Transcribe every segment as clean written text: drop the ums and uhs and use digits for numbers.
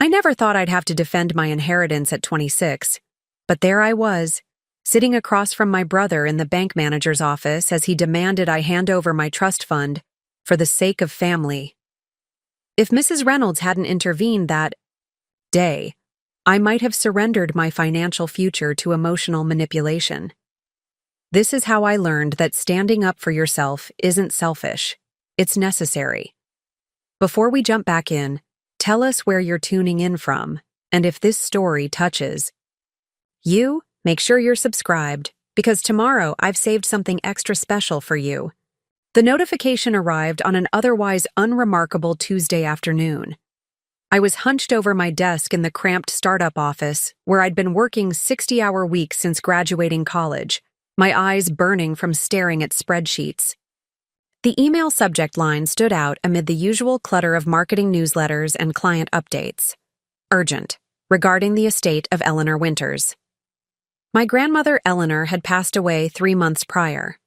I never thought I'd have to defend my inheritance at 26, but there I was, sitting across from my brother in the bank manager's office as he demanded I hand over my trust fund for the sake of family. If Mrs. Reynolds hadn't intervened that day, I might have surrendered my financial future to emotional manipulation. This is how I learned that standing up for yourself isn't selfish, it's necessary. Before we jump back in, tell us where you're tuning in from, and if this story touches you, make sure you're subscribed, because tomorrow I've saved something extra special for you. The notification arrived on an otherwise unremarkable Tuesday afternoon. I was hunched over my desk in the cramped startup office, where I'd been working 60-hour weeks since graduating college, my eyes burning from staring at spreadsheets. The email subject line stood out amid the usual clutter of marketing newsletters and client updates. Urgent, regarding the estate of Eleanor Winters. My grandmother Eleanor had passed away 3 months prior.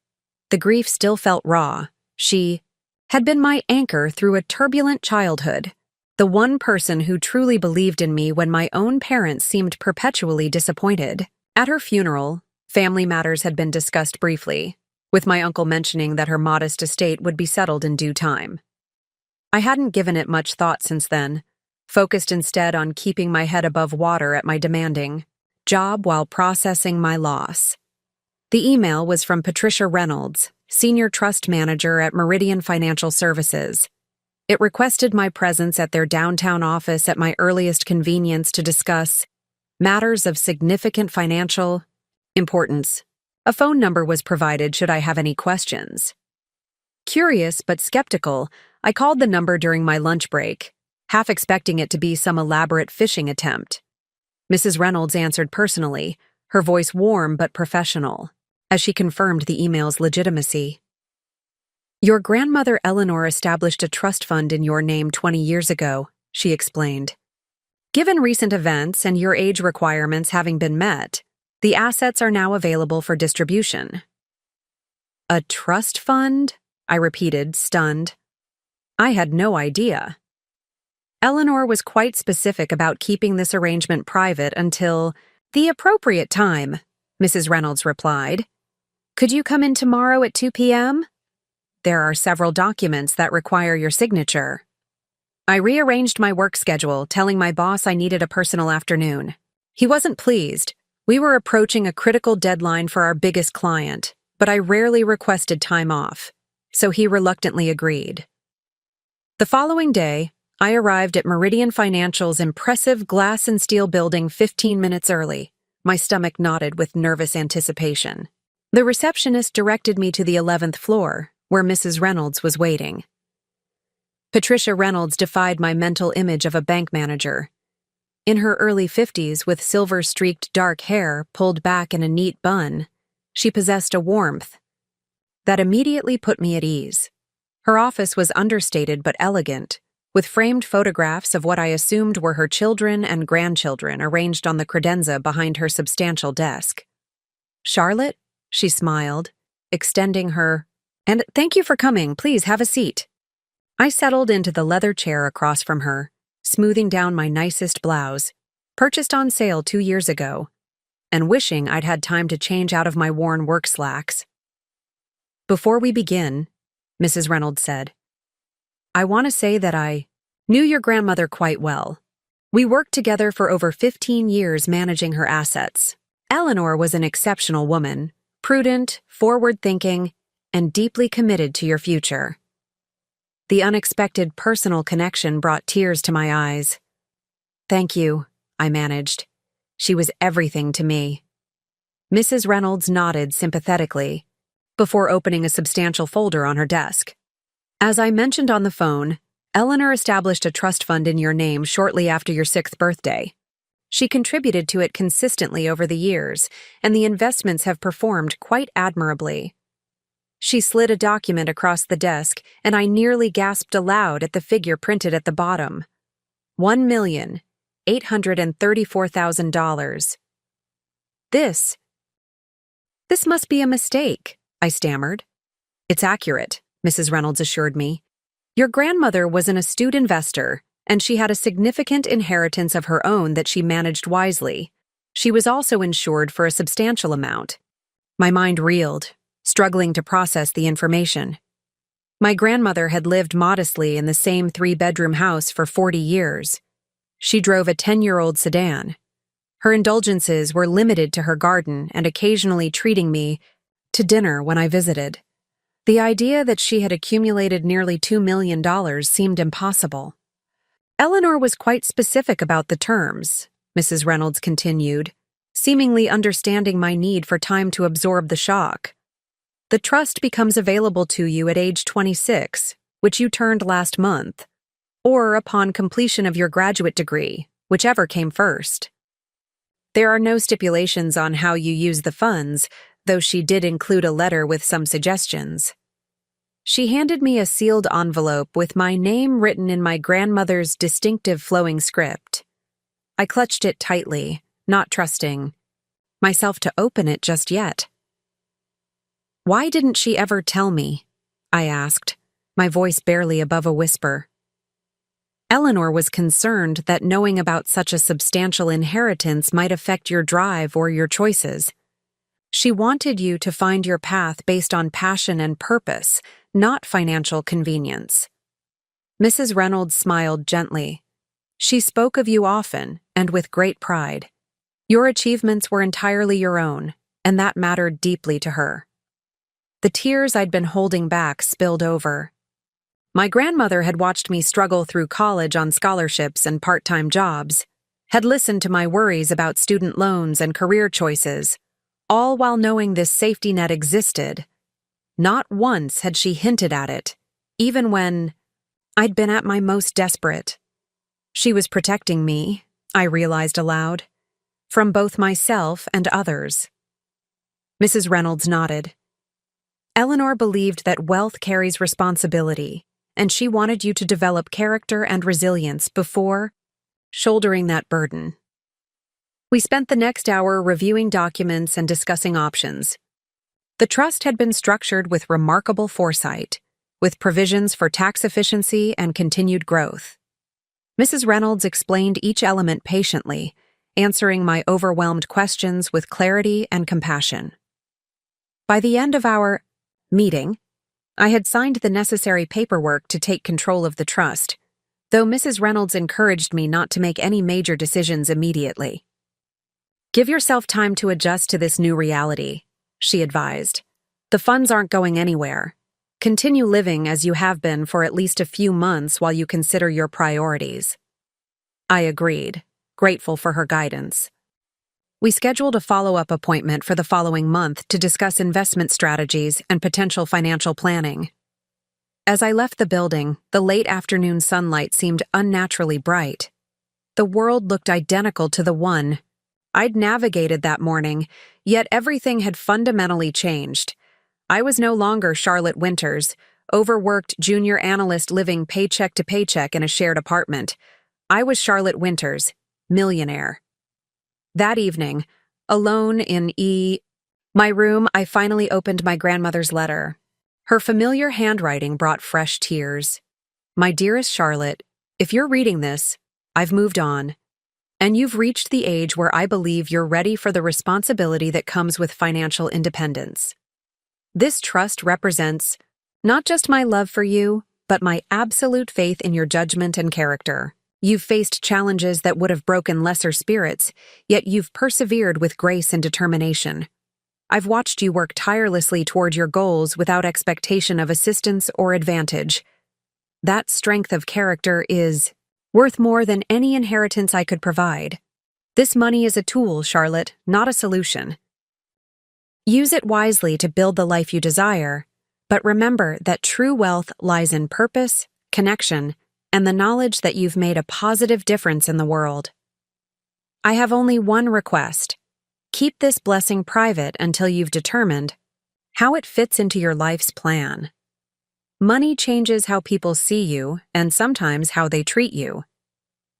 The grief still felt raw. She had been my anchor through a turbulent childhood, the one person who truly believed in me when my own parents seemed perpetually disappointed. At her funeral, family matters had been discussed briefly, with my uncle mentioning that her modest estate would be settled in due time. I hadn't given it much thought since then, focused instead on keeping my head above water at my demanding job while processing my loss. The email was from Patricia Reynolds, Senior Trust Manager at Meridian Financial Services. It requested my presence at their downtown office at my earliest convenience to discuss matters of significant financial importance. A phone number was provided should I have any questions. Curious but skeptical, I called the number during my lunch break, half expecting it to be some elaborate phishing attempt. Mrs. Reynolds answered personally, her voice warm but professional, as she confirmed the email's legitimacy. Your grandmother Eleanor established a trust fund in your name 20 years ago, she explained. Given recent events and your age requirements having been met, the assets are now available for distribution. A trust fund? I repeated, stunned. I had no idea. Eleanor was quite specific about keeping this arrangement private until the appropriate time, Mrs. Reynolds replied. Could you come in tomorrow at 2 p.m.? There are several documents that require your signature. I rearranged my work schedule, telling my boss I needed a personal afternoon. He wasn't pleased. We were approaching a critical deadline for our biggest client, but I rarely requested time off, so he reluctantly agreed. The following day, I arrived at Meridian Financial's impressive glass and steel building 15 minutes early. My stomach knotted with nervous anticipation. The receptionist directed me to the 11th floor, where Mrs. Reynolds was waiting. Patricia Reynolds defied my mental image of a bank manager. In her early 50s, with silver-streaked dark hair pulled back in a neat bun, she possessed a warmth that immediately put me at ease. Her office was understated but elegant, with framed photographs of what I assumed were her children and grandchildren arranged on the credenza behind her substantial desk. Charlotte? She smiled, extending her, and thank you for coming, please have a seat. I settled into the leather chair across from her, smoothing down my nicest blouse, purchased on sale 2 years ago, and wishing I'd had time to change out of my worn work slacks. Before we begin, Mrs. Reynolds said, I want to say that I knew your grandmother quite well. We worked together for over 15 years managing her assets. Eleanor was an exceptional woman, prudent, forward-thinking, and deeply committed to your future. The unexpected personal connection brought tears to my eyes. Thank you, I managed. She was everything to me. Mrs. Reynolds nodded sympathetically, before opening a substantial folder on her desk. As I mentioned on the phone, Eleanor established a trust fund in your name shortly after your 6th birthday. She contributed to it consistently over the years, and the investments have performed quite admirably. She slid a document across the desk, and I nearly gasped aloud at the figure printed at the bottom. $1,834,000. This must be a mistake, I stammered. It's accurate, Mrs. Reynolds assured me. Your grandmother was an astute investor and she had a significant inheritance of her own that she managed wisely. She was also insured for a substantial amount. My mind reeled, struggling to process the information. My grandmother had lived modestly in the same 3-bedroom house for 40 years. She drove a 10-year-old sedan. Her indulgences were limited to her garden and occasionally treating me to dinner when I visited. The idea that she had accumulated nearly $2 million seemed impossible. Eleanor was quite specific about the terms, Mrs. Reynolds continued, seemingly understanding my need for time to absorb the shock. The trust becomes available to you at age 26, which you turned last month, or upon completion of your graduate degree, whichever came first. There are no stipulations on how you use the funds, though she did include a letter with some suggestions. She handed me a sealed envelope with my name written in my grandmother's distinctive flowing script. I clutched it tightly, not trusting myself to open it just yet. "Why didn't she ever tell me?" I asked, my voice barely above a whisper. Eleanor was concerned that knowing about such a substantial inheritance might affect your drive or your choices. She wanted you to find your path based on passion and purpose, not financial convenience. Mrs. Reynolds smiled gently. She spoke of you often and with great pride. Your achievements were entirely your own, and that mattered deeply to her. The tears I'd been holding back spilled over. My grandmother had watched me struggle through college on scholarships and part-time jobs, had listened to my worries about student loans and career choices, all while knowing this safety net existed. Not once had she hinted at it, even when I'd been at my most desperate. She was protecting me, I realized aloud, from both myself and others. Mrs. Reynolds nodded. Eleanor believed that wealth carries responsibility, and she wanted you to develop character and resilience before shouldering that burden. We spent the next hour reviewing documents and discussing options. The trust had been structured with remarkable foresight, with provisions for tax efficiency and continued growth. Mrs. Reynolds explained each element patiently, answering my overwhelmed questions with clarity and compassion. By the end of our meeting, I had signed the necessary paperwork to take control of the trust, though Mrs. Reynolds encouraged me not to make any major decisions immediately. "Give yourself time to adjust to this new reality," she advised. "The funds aren't going anywhere. Continue living as you have been for at least a few months while you consider your priorities." I agreed, grateful for her guidance. We scheduled a follow-up appointment for the following month to discuss investment strategies and potential financial planning. As I left the building, the late afternoon sunlight seemed unnaturally bright. The world looked identical to the one I'd navigated that morning, yet everything had fundamentally changed. I was no longer Charlotte Winters, overworked junior analyst living paycheck to paycheck in a shared apartment. I was Charlotte Winters, millionaire. That evening, alone in my room, I finally opened my grandmother's letter. Her familiar handwriting brought fresh tears. "My dearest Charlotte, if you're reading this, I've moved on, and you've reached the age where I believe you're ready for the responsibility that comes with financial independence. This trust represents not just my love for you, but my absolute faith in your judgment and character. You've faced challenges that would have broken lesser spirits, yet you've persevered with grace and determination. I've watched you work tirelessly toward your goals without expectation of assistance or advantage. That strength of character is worth more than any inheritance I could provide. This money is a tool, Charlotte, not a solution. Use it wisely to build the life you desire, but remember that true wealth lies in purpose, connection, and the knowledge that you've made a positive difference in the world. I have only one request. Keep this blessing private until you've determined how it fits into your life's plan. Money changes how people see you and sometimes how they treat you.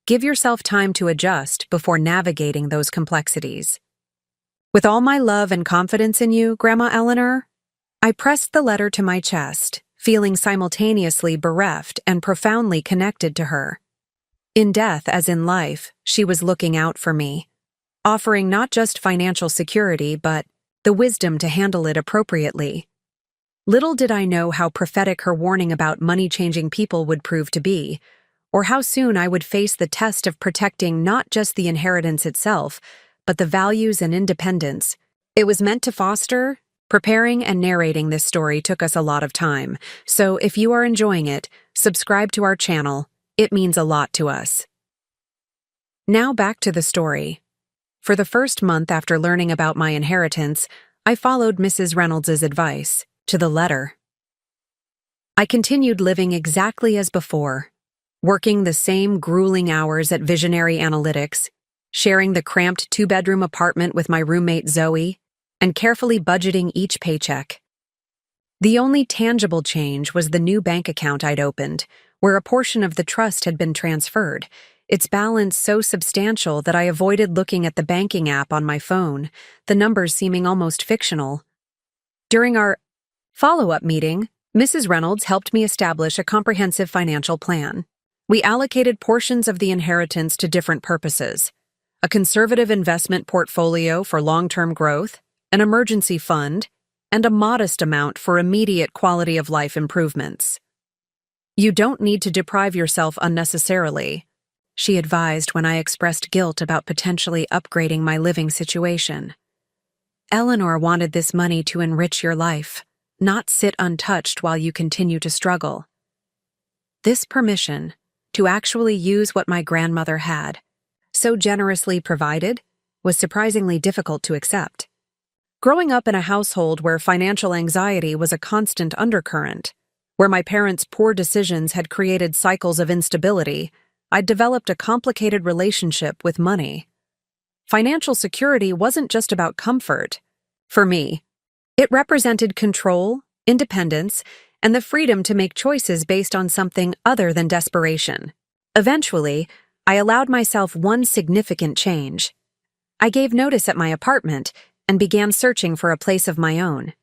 Give yourself time to adjust before navigating those complexities. With all my love and confidence in you, Grandma Eleanor, I pressed the letter to my chest, feeling simultaneously bereft and profoundly connected to her. In death, as in life, she was looking out for me, offering not just financial security, but the wisdom to handle it appropriately. Little did I know how prophetic her warning about money-changing people would prove to be, or how soon I would face the test of protecting not just the inheritance itself, but the values and independence it was meant to foster. Preparing and narrating this story took us a lot of time, so if you are enjoying it, subscribe to our channel. It means a lot to us. Now back to the story. For the first month after learning about my inheritance, I followed Mrs. Reynolds's advice, to the letter. I continued living exactly as before, working the same grueling hours at Visionary Analytics, sharing the cramped two-bedroom apartment with my roommate Zoe, and carefully budgeting each paycheck. The only tangible change was the new bank account I'd opened, where a portion of the trust had been transferred, its balance so substantial that I avoided looking at the banking app on my phone, the numbers seeming almost fictional. During our follow-up meeting, Mrs. Reynolds helped me establish a comprehensive financial plan. We allocated portions of the inheritance to different purposes: a conservative investment portfolio for long-term growth, an emergency fund, and a modest amount for immediate quality-of-life improvements. "You don't need to deprive yourself unnecessarily," she advised when I expressed guilt about potentially upgrading my living situation. "Eleanor wanted this money to enrich your life, not sit untouched while you continue to struggle." This permission, to actually use what my grandmother had so generously provided, was surprisingly difficult to accept. Growing up in a household where financial anxiety was a constant undercurrent, where my parents' poor decisions had created cycles of instability, I'd developed a complicated relationship with money. Financial security wasn't just about comfort. For me, it represented control, independence, and the freedom to make choices based on something other than desperation. Eventually, I allowed myself one significant change. I gave notice at my apartment and began searching for a place of my own.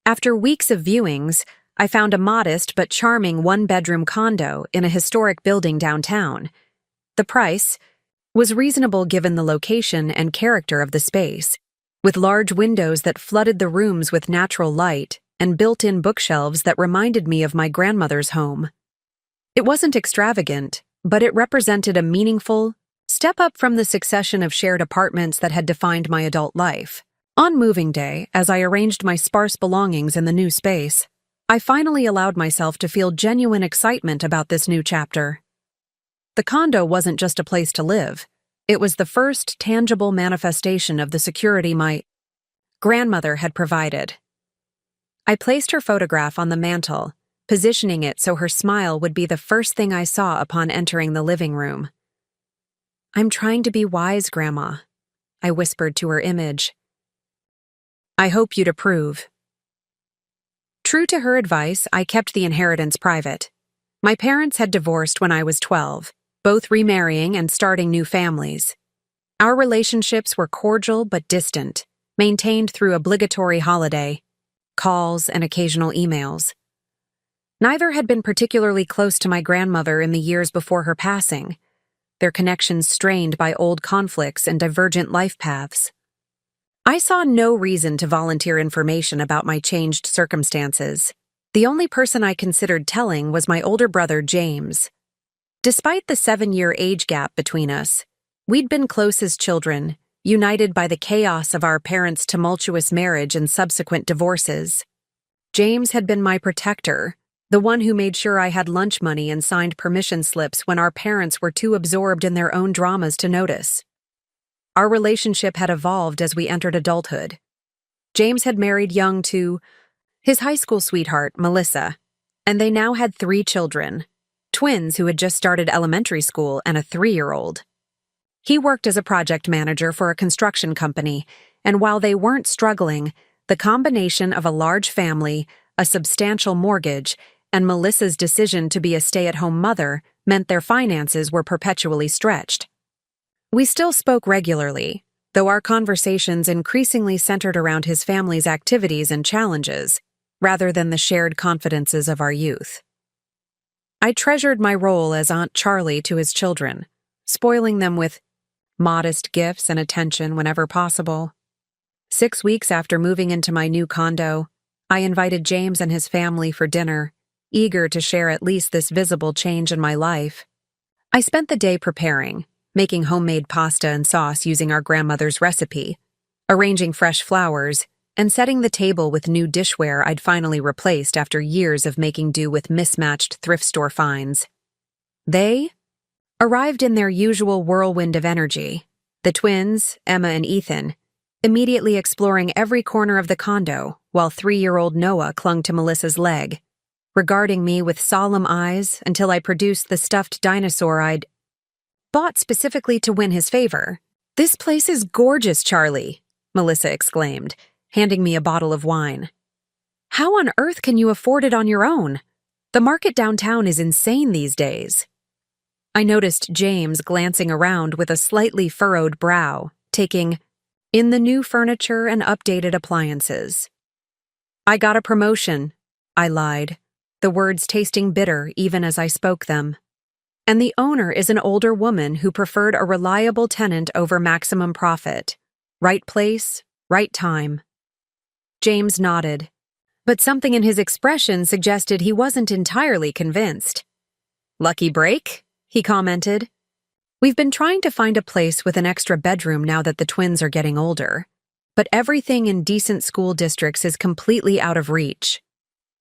After weeks of viewings, I found a modest but charming one-bedroom condo in a historic building downtown. The price was reasonable given the location and character of the space, with large windows that flooded the rooms with natural light and built-in bookshelves that reminded me of my grandmother's home. It wasn't extravagant, but it represented a meaningful step up from the succession of shared apartments that had defined my adult life. On moving day, as I arranged my sparse belongings in the new space, I finally allowed myself to feel genuine excitement about this new chapter. The condo wasn't just a place to live. It was the first tangible manifestation of the security my grandmother had provided. I placed her photograph on the mantel, positioning it so her smile would be the first thing I saw upon entering the living room. "I'm trying to be wise, Grandma," I whispered to her image. "I hope you'd approve." True to her advice, I kept the inheritance private. My parents had divorced when I was 12, both remarrying and starting new families. Our relationships were cordial but distant, maintained through obligatory holiday calls and occasional emails. Neither had been particularly close to my grandmother in the years before her passing, their connections strained by old conflicts and divergent life paths. I saw no reason to volunteer information about my changed circumstances. The only person I considered telling was my older brother, James. Despite the 7-year age gap between us, we'd been close as children, united by the chaos of our parents' tumultuous marriage and subsequent divorces. James had been my protector, the one who made sure I had lunch money and signed permission slips when our parents were too absorbed in their own dramas to notice. Our relationship had evolved as we entered adulthood. James had married young to his high school sweetheart, Melissa, and they now had 3 children, twins who had just started elementary school and a 3-year-old. He worked as a project manager for a construction company, and while they weren't struggling, the combination of a large family, a substantial mortgage, and Melissa's decision to be a stay-at-home mother meant their finances were perpetually stretched. We still spoke regularly, though our conversations increasingly centered around his family's activities and challenges, rather than the shared confidences of our youth. I treasured my role as Aunt Charlie to his children, spoiling them with modest gifts and attention whenever possible. 6 weeks after moving into my new condo, I invited James and his family for dinner, eager to share at least this visible change in my life. I spent the day preparing, making homemade pasta and sauce using our grandmother's recipe, arranging fresh flowers, and setting the table with new dishware I'd finally replaced after years of making do with mismatched thrift store finds. They arrived in their usual whirlwind of energy, the twins, Emma and Ethan, immediately exploring every corner of the condo while 3-year-old Noah clung to Melissa's leg, regarding me with solemn eyes until I produced the stuffed dinosaur I'd bought specifically to win his favor. "This place is gorgeous, Charlie," Melissa exclaimed, handing me a bottle of wine. "How on earth can you afford it on your own? The market downtown is insane these days." I noticed James glancing around with a slightly furrowed brow, taking in the new furniture and updated appliances. "I got a promotion," I lied, the words tasting bitter even as I spoke them. "And the owner is an older woman who preferred a reliable tenant over maximum profit. Right place, right time." James nodded, but something in his expression suggested he wasn't entirely convinced. "Lucky break?" he commented. "We've been trying to find a place with an extra bedroom now that the twins are getting older, but everything in decent school districts is completely out of reach."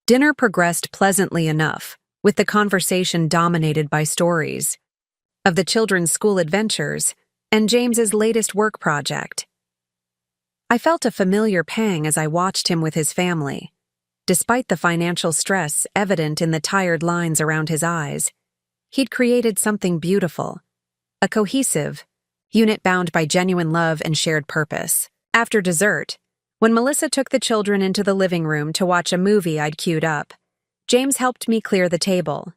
Dinner progressed pleasantly enough, with the conversation dominated by stories of the children's school adventures and James's latest work project. I felt a familiar pang as I watched him with his family. Despite the financial stress evident in the tired lines around his eyes, he'd created something beautiful, a cohesive unit bound by genuine love and shared purpose. After dessert, when Melissa took the children into the living room to watch a movie I'd queued up, James helped me clear the table.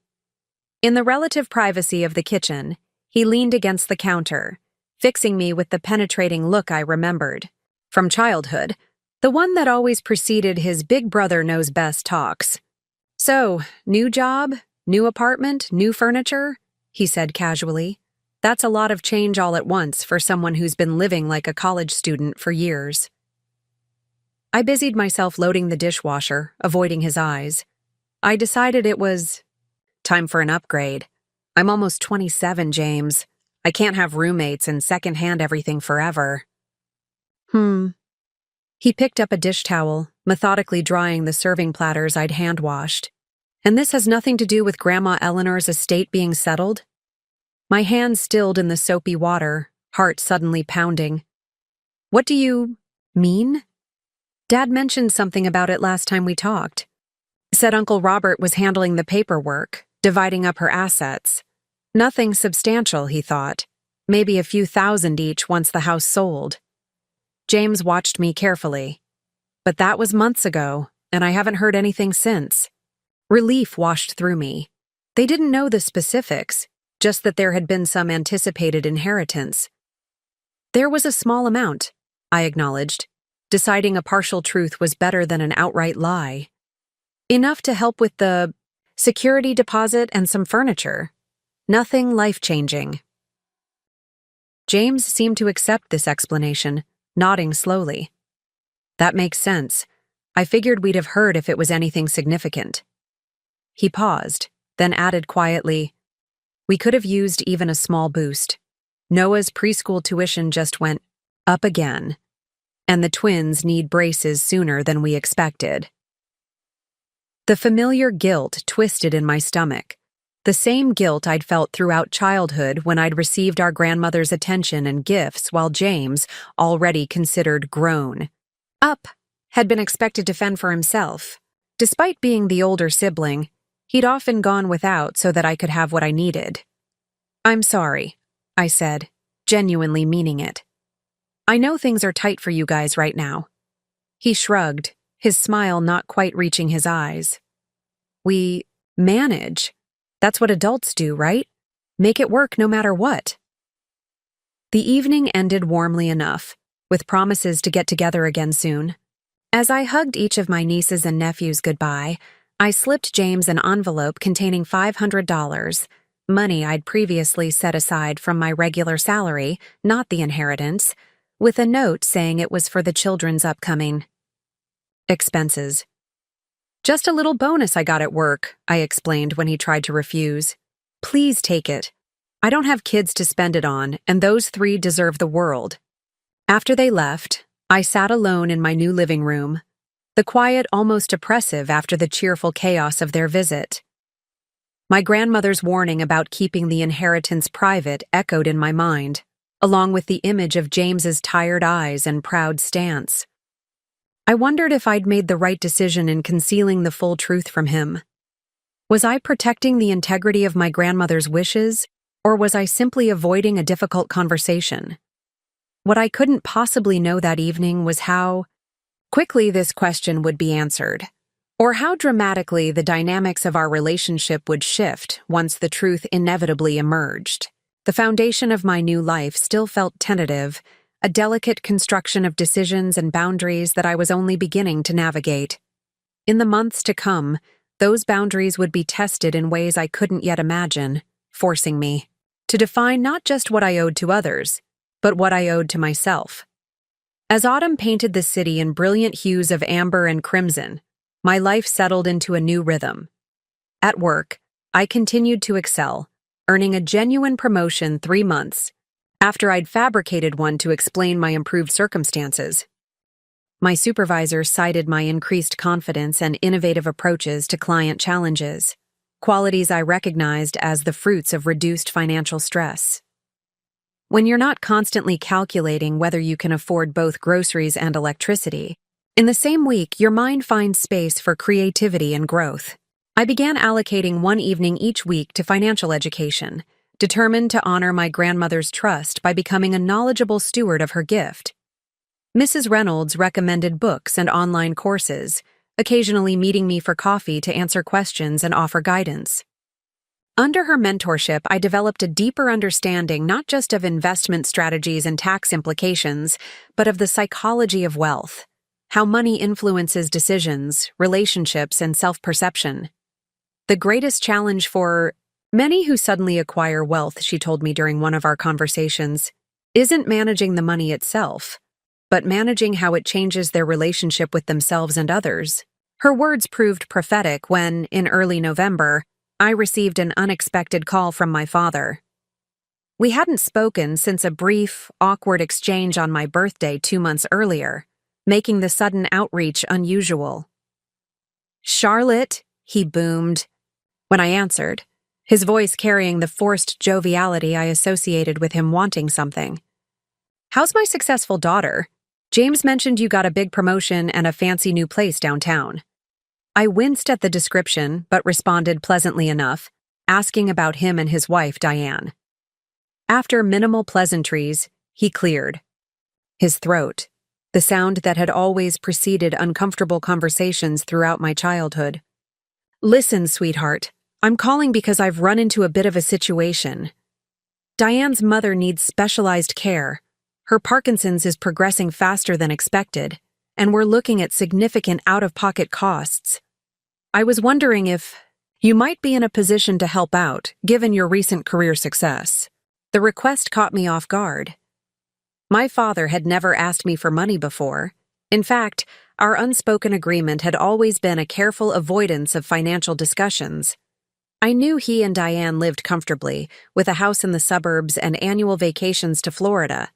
In the relative privacy of the kitchen, he leaned against the counter, fixing me with the penetrating look I remembered from childhood, the one that always preceded his big brother knows best talks. "So, new job, new apartment, new furniture?" he said casually. "That's a lot of change all at once for someone who's been living like a college student for years." I busied myself loading the dishwasher, avoiding his eyes. I decided it was time for an upgrade. "I'm almost 27, James. I can't have roommates and secondhand everything forever." He picked up a dish towel, methodically drying the serving platters I'd hand-washed. "And this has nothing to do with Grandma Eleanor's estate being settled?" My hands stilled in the soapy water, heart suddenly pounding. "What do you mean?" "Dad mentioned something about it last time we talked. Said Uncle Robert was handling the paperwork, dividing up her assets. Nothing substantial, he thought. Maybe a few thousand each once the house sold." James watched me carefully. "But that was months ago, and I haven't heard anything since." Relief washed through me. They didn't know the specifics, just that there had been some anticipated inheritance. "There was a small amount," I acknowledged, deciding a partial truth was better than an outright lie. "Enough to help with the security deposit and some furniture. Nothing life-changing." James seemed to accept this explanation, nodding slowly. "That makes sense. I figured we'd have heard if it was anything significant." He paused, then added quietly, "We could have used even a small boost. Noah's preschool tuition just went up again, and the twins need braces sooner than we expected." The familiar guilt twisted in my stomach, the same guilt I'd felt throughout childhood when I'd received our grandmother's attention and gifts while James, already considered grown up, had been expected to fend for himself. Despite being the older sibling, he'd often gone without so that I could have what I needed. "I'm sorry," I said, genuinely meaning it. "I know things are tight for you guys right now." He shrugged, his smile not quite reaching his eyes. "We manage. That's what adults do, right? Make it work no matter what." The evening ended warmly enough, with promises to get together again soon. As I hugged each of my nieces and nephews goodbye, I slipped James an envelope containing $500, money I'd previously set aside from my regular salary, not the inheritance, with a note saying it was for the children's upcoming expenses. "Just a little bonus I got at work," I explained when he tried to refuse. "Please take it. I don't have kids to spend it on, and those three deserve the world." After they left, I sat alone in my new living room, the quiet almost oppressive after the cheerful chaos of their visit. My grandmother's warning about keeping the inheritance private echoed in my mind, along with the image of James's tired eyes and proud stance. I wondered if I'd made the right decision in concealing the full truth from him. Was I protecting the integrity of my grandmother's wishes, or was I simply avoiding a difficult conversation? What I couldn't possibly know that evening was how quickly this question would be answered, or how dramatically the dynamics of our relationship would shift once the truth inevitably emerged. The foundation of my new life still felt tentative, a delicate construction of decisions and boundaries that I was only beginning to navigate. In the months to come, those boundaries would be tested in ways I couldn't yet imagine, forcing me to define not just what I owed to others, but what I owed to myself. As autumn painted the city in brilliant hues of amber and crimson, my life settled into a new rhythm. At work, I continued to excel, earning a genuine promotion 3 months after I'd fabricated one to explain my improved circumstances. My supervisor cited my increased confidence and innovative approaches to client challenges, qualities I recognized as the fruits of reduced financial stress. When you're not constantly calculating whether you can afford both groceries and electricity, in the same week your mind finds space for creativity and growth. I began allocating one evening each week to financial education, determined to honor my grandmother's trust by becoming a knowledgeable steward of her gift. Mrs. Reynolds recommended books and online courses, occasionally meeting me for coffee to answer questions and offer guidance. Under her mentorship, I developed a deeper understanding not just of investment strategies and tax implications, but of the psychology of wealth, how money influences decisions, relationships, and self-perception. The greatest challenge for many who suddenly acquire wealth, she told me during one of our conversations, isn't managing the money itself, but managing how it changes their relationship with themselves and others. Her words proved prophetic when, in early November, I received an unexpected call from my father. We hadn't spoken since a brief, awkward exchange on my birthday 2 months earlier, making the sudden outreach unusual. "Charlotte," he boomed. When I answered, his voice carrying the forced joviality I associated with him wanting something. "How's my successful daughter? James mentioned you got a big promotion and a fancy new place downtown." I winced at the description, but responded pleasantly enough, asking about him and his wife, Diane. After minimal pleasantries, he cleared his throat, the sound that had always preceded uncomfortable conversations throughout my childhood. "Listen, sweetheart, I'm calling because I've run into a bit of a situation. Diane's mother needs specialized care. Her Parkinson's is progressing faster than expected, and we're looking at significant out-of-pocket costs. I was wondering if you might be in a position to help out, given your recent career success." The request caught me off guard. My father had never asked me for money before. In fact, our unspoken agreement had always been a careful avoidance of financial discussions. I knew he and Diane lived comfortably, with a house in the suburbs and annual vacations to Florida.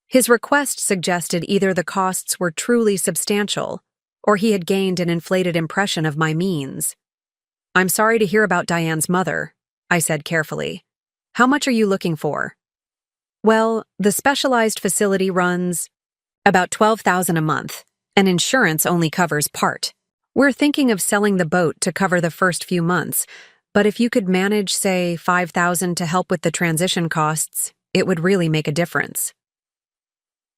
His request suggested either the costs were truly substantial, or he had gained an inflated impression of my means. "I'm sorry to hear about Diane's mother," I said carefully. "How much are you looking for?" "Well, the specialized facility runs about $12,000 a month, and insurance only covers part. We're thinking of selling the boat to cover the first few months, but if you could manage, say, $5,000 to help with the transition costs, it would really make a difference."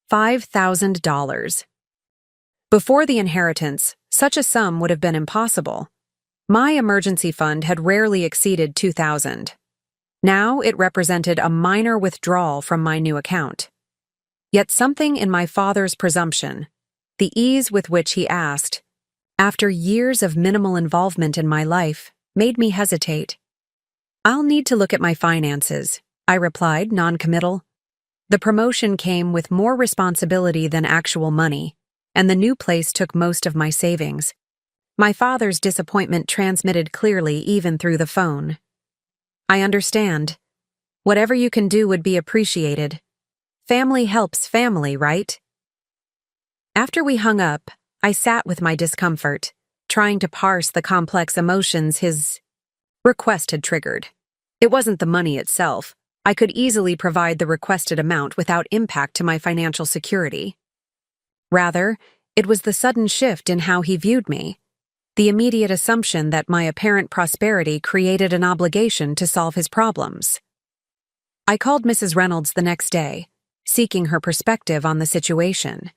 $5,000. Before the inheritance, such a sum would have been impossible. My emergency fund had rarely exceeded $2,000. Now it represented a minor withdrawal from my new account. Yet something in my father's presumption, the ease with which he asked, after years of minimal involvement in my life, made me hesitate. "I'll need to look at my finances," I replied, non-committal. The promotion came with more responsibility than actual money, and the new place took most of my savings. My father's disappointment transmitted clearly even through the phone. "I understand. Whatever you can do would be appreciated. Family helps family, right?" After we hung up, I sat with my discomfort, trying to parse the complex emotions his request had triggered. It wasn't the money itself. I could easily provide the requested amount without impact to my financial security. Rather, it was the sudden shift in how he viewed me, the immediate assumption that my apparent prosperity created an obligation to solve his problems. I called Mrs. Reynolds the next day, seeking her perspective on the situation.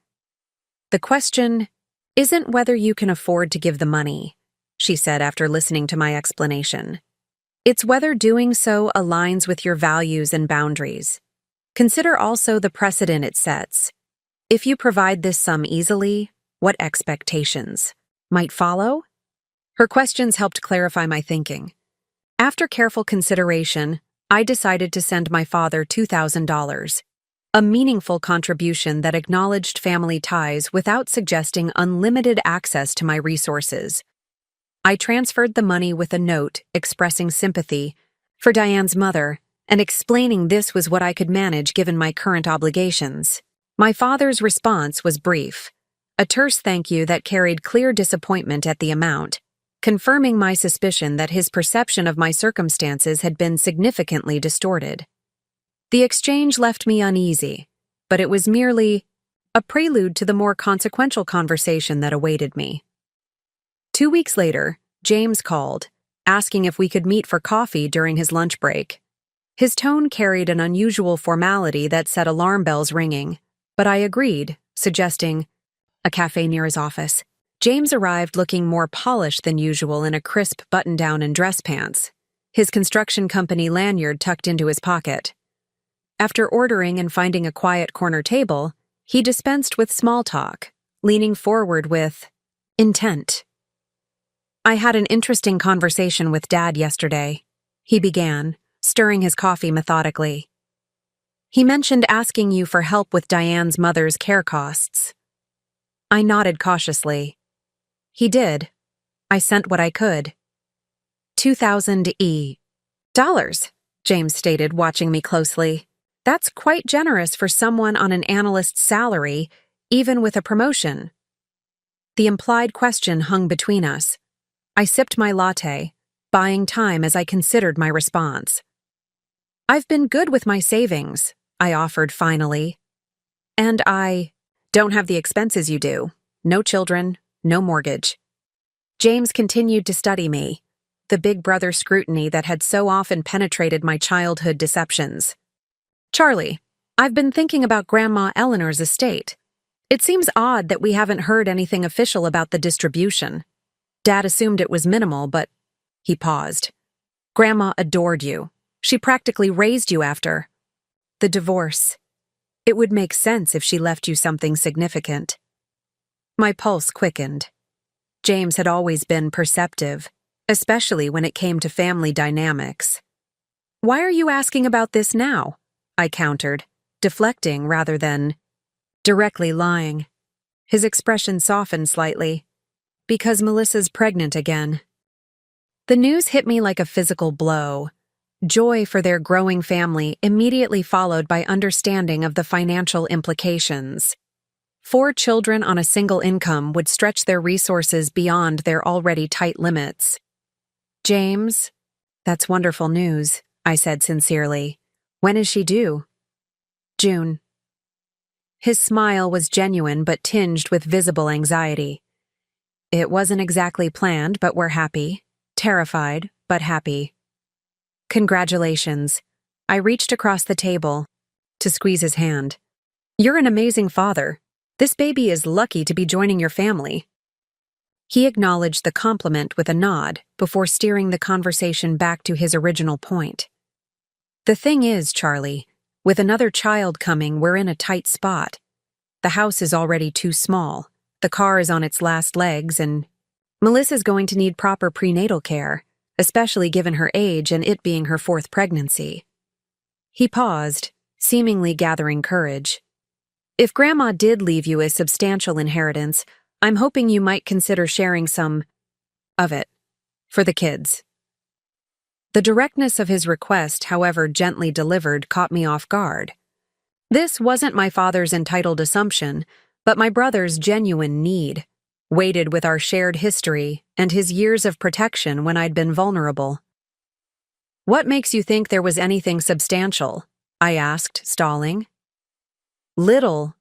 "The question isn't whether you can afford to give the money," she said after listening to my explanation. "It's whether doing so aligns with your values and boundaries. Consider also the precedent it sets. If you provide this sum easily, what expectations might follow?" Her questions helped clarify my thinking. After careful consideration, I decided to send my father $2,000, a meaningful contribution that acknowledged family ties without suggesting unlimited access to my resources. I transferred the money with a note expressing sympathy for Diane's mother and explaining this was what I could manage given my current obligations. My father's response was brief, a terse thank you that carried clear disappointment at the amount, confirming my suspicion that his perception of my circumstances had been significantly distorted. The exchange left me uneasy, but it was merely a prelude to the more consequential conversation that awaited me. 2 weeks later, James called, asking if we could meet for coffee during his lunch break. His tone carried an unusual formality that set alarm bells ringing, but I agreed, suggesting a cafe near his office. James arrived looking more polished than usual in a crisp button-down and dress pants, his construction company lanyard tucked into his pocket. After ordering and finding a quiet corner table, he dispensed with small talk, leaning forward with intent. "I had an interesting conversation with Dad yesterday," he began, stirring his coffee methodically. "He mentioned asking you for help with Diane's mother's care costs." I nodded cautiously. "He did. I sent what I could." $2,000, James stated, watching me closely. "That's quite generous for someone on an analyst's salary, even with a promotion." The implied question hung between us. I sipped my latte, buying time as I considered my response. "I've been good with my savings," I offered finally. "And I don't have the expenses you do. No children, no mortgage." James continued to study me, the big brother scrutiny that had so often penetrated my childhood deceptions. "Charlie, I've been thinking about Grandma Eleanor's estate. It seems odd that we haven't heard anything official about the distribution. Dad assumed it was minimal, but..." He paused. "Grandma adored you. She practically raised you after the divorce. It would make sense if she left you something significant." My pulse quickened. James had always been perceptive, especially when it came to family dynamics. "Why are you asking about this now?" I countered, deflecting rather than directly lying. His expression softened slightly. "Because Melissa's pregnant again." The news hit me like a physical blow. Joy for their growing family immediately followed by understanding of the financial implications. 4 children on a single income would stretch their resources beyond their already tight limits. "James, that's wonderful news," I said sincerely. "When is she due?" "June." His smile was genuine but tinged with visible anxiety. "It wasn't exactly planned, but we're happy. Terrified, but happy." "Congratulations." I reached across the table to squeeze his hand. "You're an amazing father. This baby is lucky to be joining your family." He acknowledged the compliment with a nod before steering the conversation back to his original point. "The thing is, Charlie, with another child coming, we're in a tight spot. The house is already too small, the car is on its last legs, and Melissa's going to need proper prenatal care, especially given her age and it being her fourth pregnancy. He paused, seemingly gathering courage. If Grandma did leave you a substantial inheritance, I'm hoping you might consider sharing some of it for the kids. The directness of his request, however gently delivered, caught me off guard. This wasn't my father's entitled assumption, but my brother's genuine need, weighted with our shared history and his years of protection when I'd been vulnerable. What makes you think there was anything substantial? I asked, stalling. Little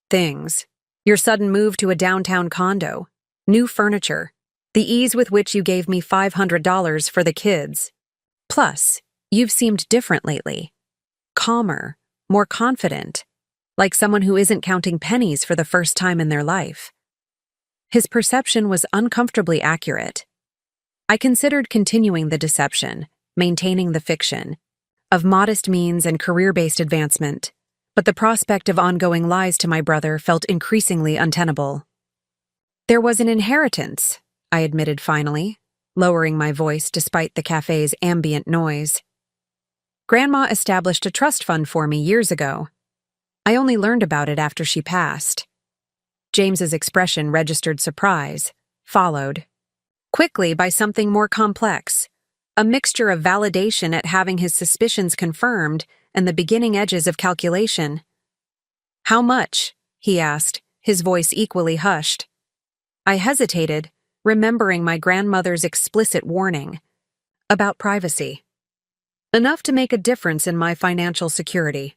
things. Your sudden move to a downtown condo, new furniture, the ease with which you gave me $500 for the kids. Plus, you've seemed different lately. Calmer, more confident, like someone who isn't counting pennies for the first time in their life. His perception was uncomfortably accurate. I considered continuing the deception, maintaining the fiction, of modest means and career-based advancement, but the prospect of ongoing lies to my brother felt increasingly untenable. There was an inheritance, I admitted finally, lowering my voice despite the cafe's ambient noise. Grandma established a trust fund for me years ago. I only learned about it after she passed. James's expression registered surprise, followed quickly by something more complex, a mixture of validation at having his suspicions confirmed and the beginning edges of calculation. How much? He asked, his voice equally hushed. I hesitated, remembering my grandmother's explicit warning about privacy. Enough to make a difference in my financial security.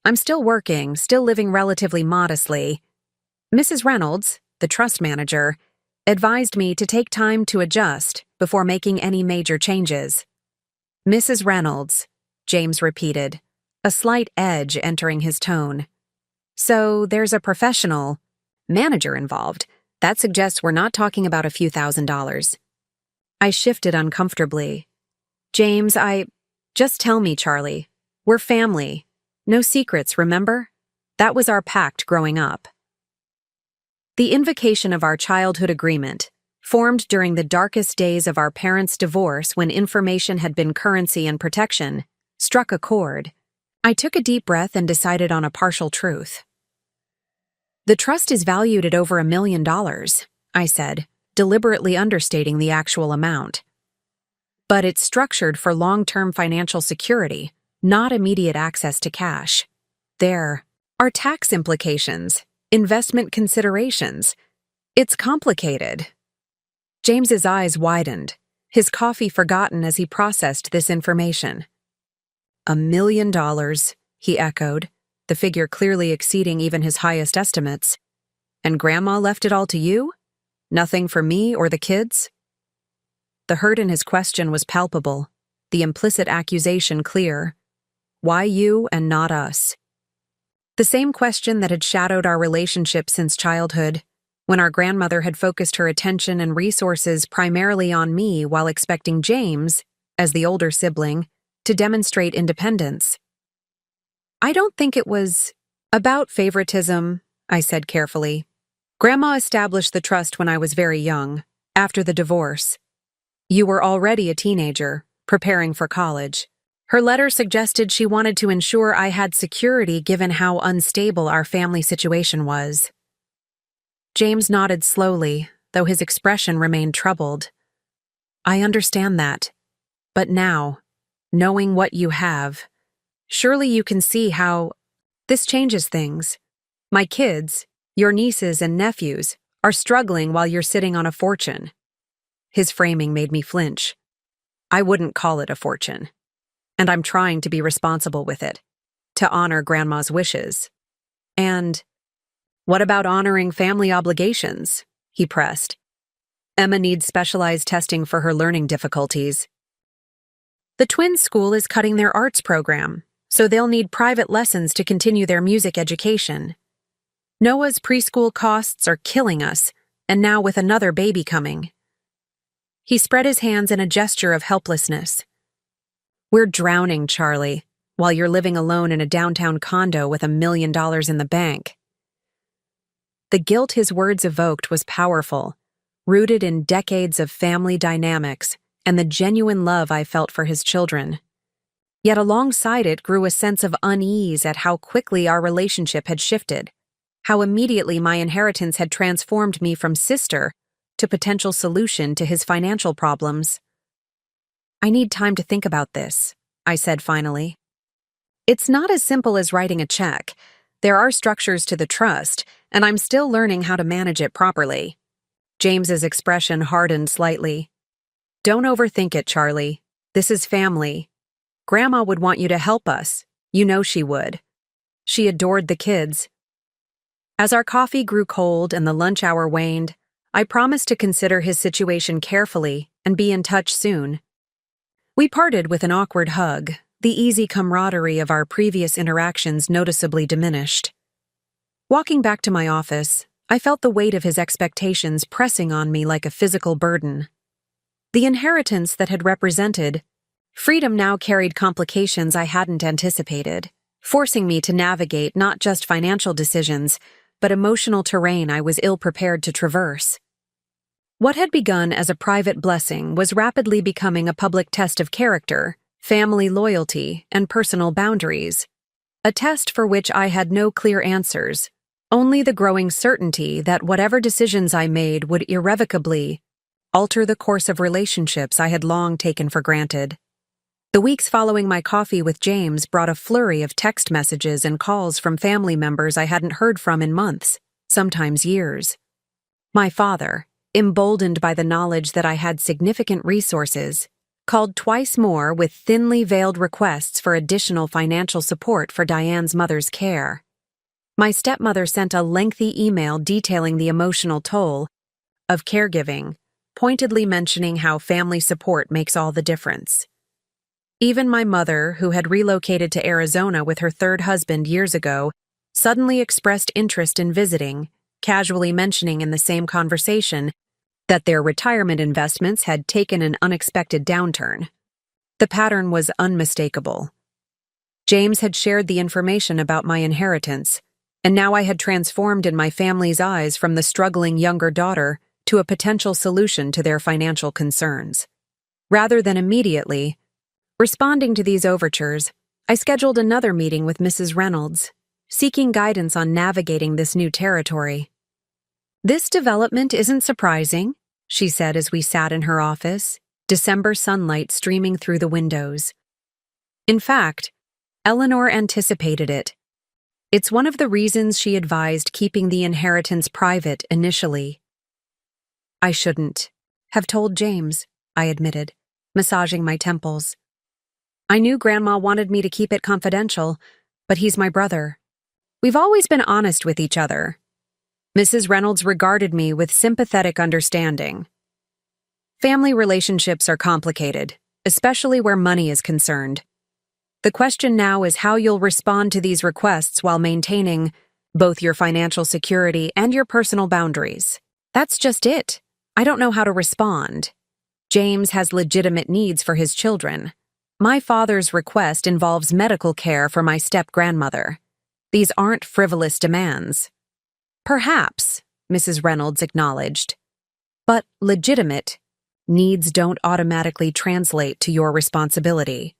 I'm still working, still living relatively modestly. Mrs. Reynolds, the trust manager, advised me to take time to adjust before making any major changes. Mrs. Reynolds, James repeated, a slight edge entering his tone. So there's a professional manager involved. That suggests we're not talking about a few $1,000s. I shifted uncomfortably. James, just tell me, Charlie. We're family. No secrets, remember? That was our pact growing up. The invocation of our childhood agreement, formed during the darkest days of our parents' divorce when information had been currency and protection, struck a chord. I took a deep breath and decided on a partial truth. The trust is valued at over $1 million, I said, deliberately understating the actual amount. But it's structured for long-term financial security, not immediate access to cash. There are tax implications, investment considerations. It's complicated. James's eyes widened, his coffee forgotten as he processed this information. $1 million, he echoed, the figure clearly exceeding even his highest estimates. And Grandma left it all to you? Nothing for me or the kids? The hurt in his question was palpable, the implicit accusation clear. Why you and not us? The same question that had shadowed our relationship since childhood, when our grandmother had focused her attention and resources primarily on me while expecting James, as the older sibling, to demonstrate independence. I don't think it was about favoritism, I said carefully. Grandma established the trust when I was very young, after the divorce. You were already a teenager, preparing for college. Her letter suggested she wanted to ensure I had security given how unstable our family situation was. James nodded slowly, though his expression remained troubled. I understand that. But now, knowing what you have, surely you can see how this changes things. My kids, your nieces and nephews, are struggling while you're sitting on a fortune. His framing made me flinch. I wouldn't call it a fortune. And I'm trying to be responsible with it, to honor Grandma's wishes. And what about honoring family obligations? He pressed. Emma needs specialized testing for her learning difficulties. The twins' school is cutting their arts program, so they'll need private lessons to continue their music education. Noah's preschool costs are killing us, and now with another baby coming. He spread his hands in a gesture of helplessness. We're drowning, Charlie, while you're living alone in a downtown condo with $1 million in the bank. The guilt his words evoked was powerful, rooted in decades of family dynamics and the genuine love I felt for his children. Yet alongside it grew a sense of unease at how quickly our relationship had shifted, how immediately my inheritance had transformed me from sister to potential solution to his financial problems. "I need time to think about this," I said finally. "It's not as simple as writing a check. There are structures to the trust, and I'm still learning how to manage it properly." James's expression hardened slightly. "Don't overthink it, Charlie. This is family. Grandma would want you to help us. You know she would. She adored the kids." As our coffee grew cold and the lunch hour waned, I promised to consider his situation carefully and be in touch soon. We parted with an awkward hug, the easy camaraderie of our previous interactions noticeably diminished. Walking back to my office, I felt the weight of his expectations pressing on me like a physical burden. The inheritance that had represented freedom now carried complications I hadn't anticipated, forcing me to navigate not just financial decisions, but emotional terrain I was ill-prepared to traverse. What had begun as a private blessing was rapidly becoming a public test of character, family loyalty, and personal boundaries, a test for which I had no clear answers, only the growing certainty that whatever decisions I made would irrevocably alter the course of relationships I had long taken for granted. The weeks following my coffee with James brought a flurry of text messages and calls from family members I hadn't heard from in months, sometimes years. My father, emboldened by the knowledge that I had significant resources, called twice more with thinly veiled requests for additional financial support for Diane's mother's care. My stepmother sent a lengthy email detailing the emotional toll of caregiving, pointedly mentioning how family support makes all the difference. Even my mother, who had relocated to Arizona with her third husband years ago, suddenly expressed interest in visiting, casually mentioning in the same conversation that their retirement investments had taken an unexpected downturn. The pattern was unmistakable. James had shared the information about my inheritance, and now I had transformed in my family's eyes from the struggling younger daughter to a potential solution to their financial concerns. Rather than immediately responding to these overtures, I scheduled another meeting with Mrs. Reynolds, seeking guidance on navigating this new territory. "This development isn't surprising," she said as we sat in her office, December sunlight streaming through the windows. In fact, Eleanor anticipated it. It's one of the reasons she advised keeping the inheritance private initially. "I shouldn't have told James," I admitted, massaging my temples. "I knew Grandma wanted me to keep it confidential, but he's my brother. We've always been honest with each other." Mrs. Reynolds regarded me with sympathetic understanding. "Family relationships are complicated, especially where money is concerned. The question now is how you'll respond to these requests while maintaining both your financial security and your personal boundaries. That's just it. I don't know how to respond. James has legitimate needs for his children. My father's request involves medical care for my step-grandmother. These aren't frivolous demands." "Perhaps," Mrs. Reynolds acknowledged. "But legitimate needs don't automatically translate to your responsibility.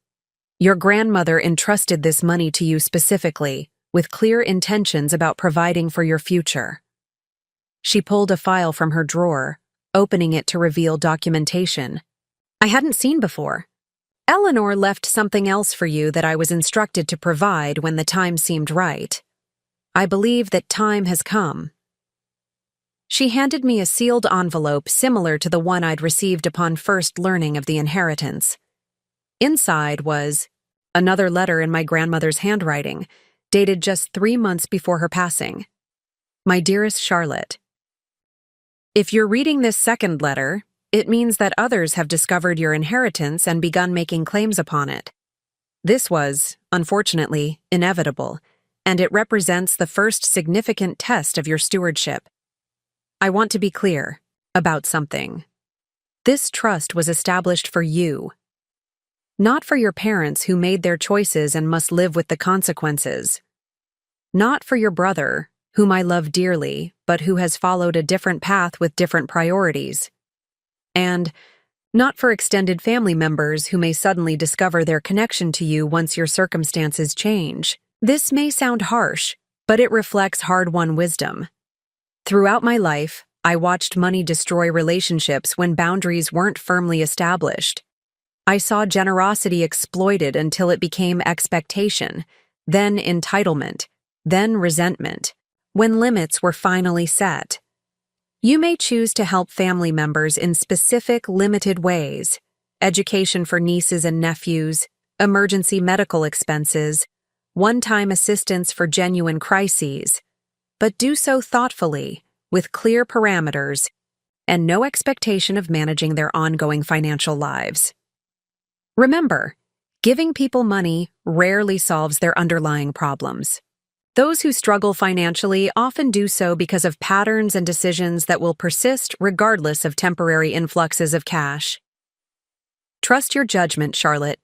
Your grandmother entrusted this money to you specifically, with clear intentions about providing for your future." She pulled a file from her drawer, opening it to reveal documentation I hadn't seen before. "Eleanor left something else for you that I was instructed to provide when the time seemed right. I believe that time has come." She handed me a sealed envelope similar to the one I'd received upon first learning of the inheritance. Inside was another letter in my grandmother's handwriting, dated just 3 months before her passing. "My dearest Charlotte, if you're reading this second letter, it means that others have discovered your inheritance and begun making claims upon it. This was, unfortunately, inevitable, and it represents the first significant test of your stewardship. I want to be clear about something. This trust was established for you, not for your parents who made their choices and must live with the consequences. Not for your brother, whom I love dearly, but who has followed a different path with different priorities. And not for extended family members who may suddenly discover their connection to you once your circumstances change. This may sound harsh, but it reflects hard-won wisdom. Throughout my life, I watched money destroy relationships when boundaries weren't firmly established. I saw generosity exploited until it became expectation, then entitlement, then resentment, when limits were finally set. You may choose to help family members in specific, limited ways: education for nieces and nephews, emergency medical expenses, one-time assistance for genuine crises, but do so thoughtfully, with clear parameters, and no expectation of managing their ongoing financial lives. Remember, giving people money rarely solves their underlying problems. Those who struggle financially often do so because of patterns and decisions that will persist regardless of temporary influxes of cash. Trust your judgment, Charlotte.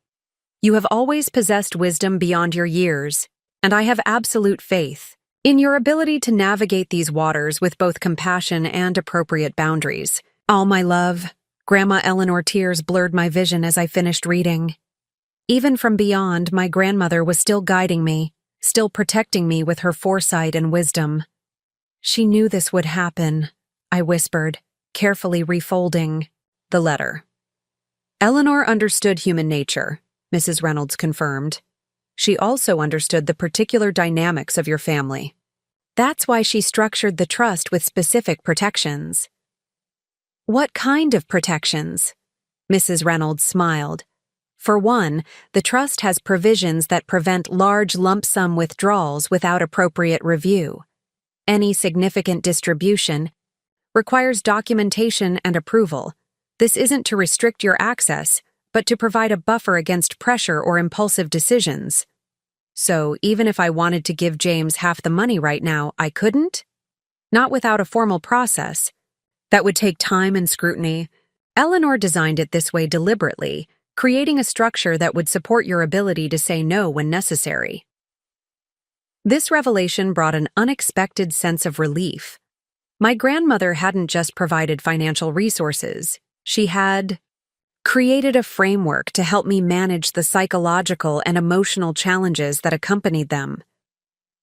You have always possessed wisdom beyond your years, and I have absolute faith in your ability to navigate these waters with both compassion and appropriate boundaries. All my love, Grandma Eleanor tears blurred my vision as I finished reading. Even from beyond, my grandmother was still guiding me, still protecting me with her foresight and wisdom. She knew this would happen, I whispered, carefully refolding the letter. Eleanor understood human nature, Mrs. Reynolds confirmed. She also understood the particular dynamics of your family. That's why she structured the trust with specific protections. What kind of protections? Mrs. Reynolds smiled. For one, the trust has provisions that prevent large lump sum withdrawals without appropriate review. Any significant distribution requires documentation and approval. This isn't to restrict your access, but to provide a buffer against pressure or impulsive decisions. So, even if I wanted to give James half the money right now, I couldn't? Not without a formal process. That would take time and scrutiny. Eleanor designed it this way deliberately, creating a structure that would support your ability to say no when necessary. This revelation brought an unexpected sense of relief. My grandmother hadn't just provided financial resources. She had created a framework to help me manage the psychological and emotional challenges that accompanied them.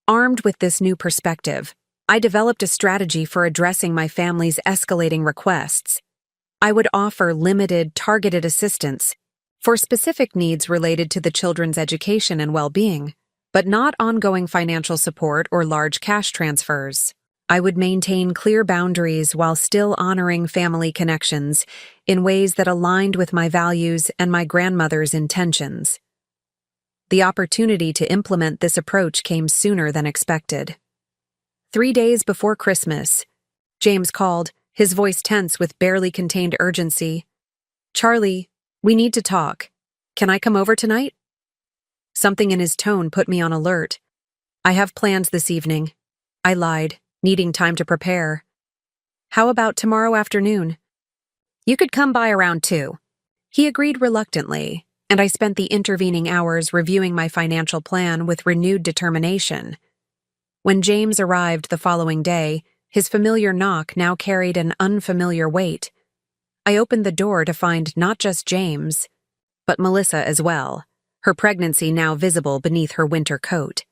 Armed with this new perspective, I developed a strategy for addressing my family's escalating requests. I would offer limited, targeted assistance for specific needs related to the children's education and well-being, but not ongoing financial support or large cash transfers. I would maintain clear boundaries while still honoring family connections in ways that aligned with my values and my grandmother's intentions. The opportunity to implement this approach came sooner than expected. 3 days before Christmas, James called, his voice tense with barely contained urgency. "Charlie, we need to talk. Can I come over tonight?" Something in his tone put me on alert. "I have plans this evening," I lied, needing time to prepare. "How about tomorrow afternoon?" "You could come by around 2. He agreed reluctantly, and I spent the intervening hours reviewing my financial plan with renewed determination. When James arrived the following day, his familiar knock now carried an unfamiliar weight. I opened the door to find not just James, but Melissa as well, her pregnancy now visible beneath her winter coat.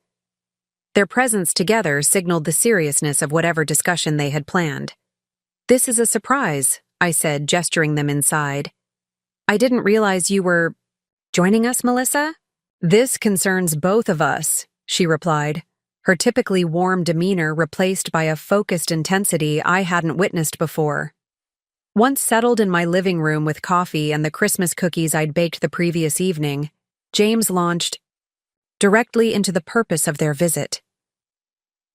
Their presence together signaled the seriousness of whatever discussion they had planned. "This is a surprise," I said, gesturing them inside. "I didn't realize you were joining us, Melissa?" "This concerns both of us," she replied, her typically warm demeanor replaced by a focused intensity I hadn't witnessed before. Once settled in my living room with coffee and the Christmas cookies I'd baked the previous evening, James launched directly into the purpose of their visit.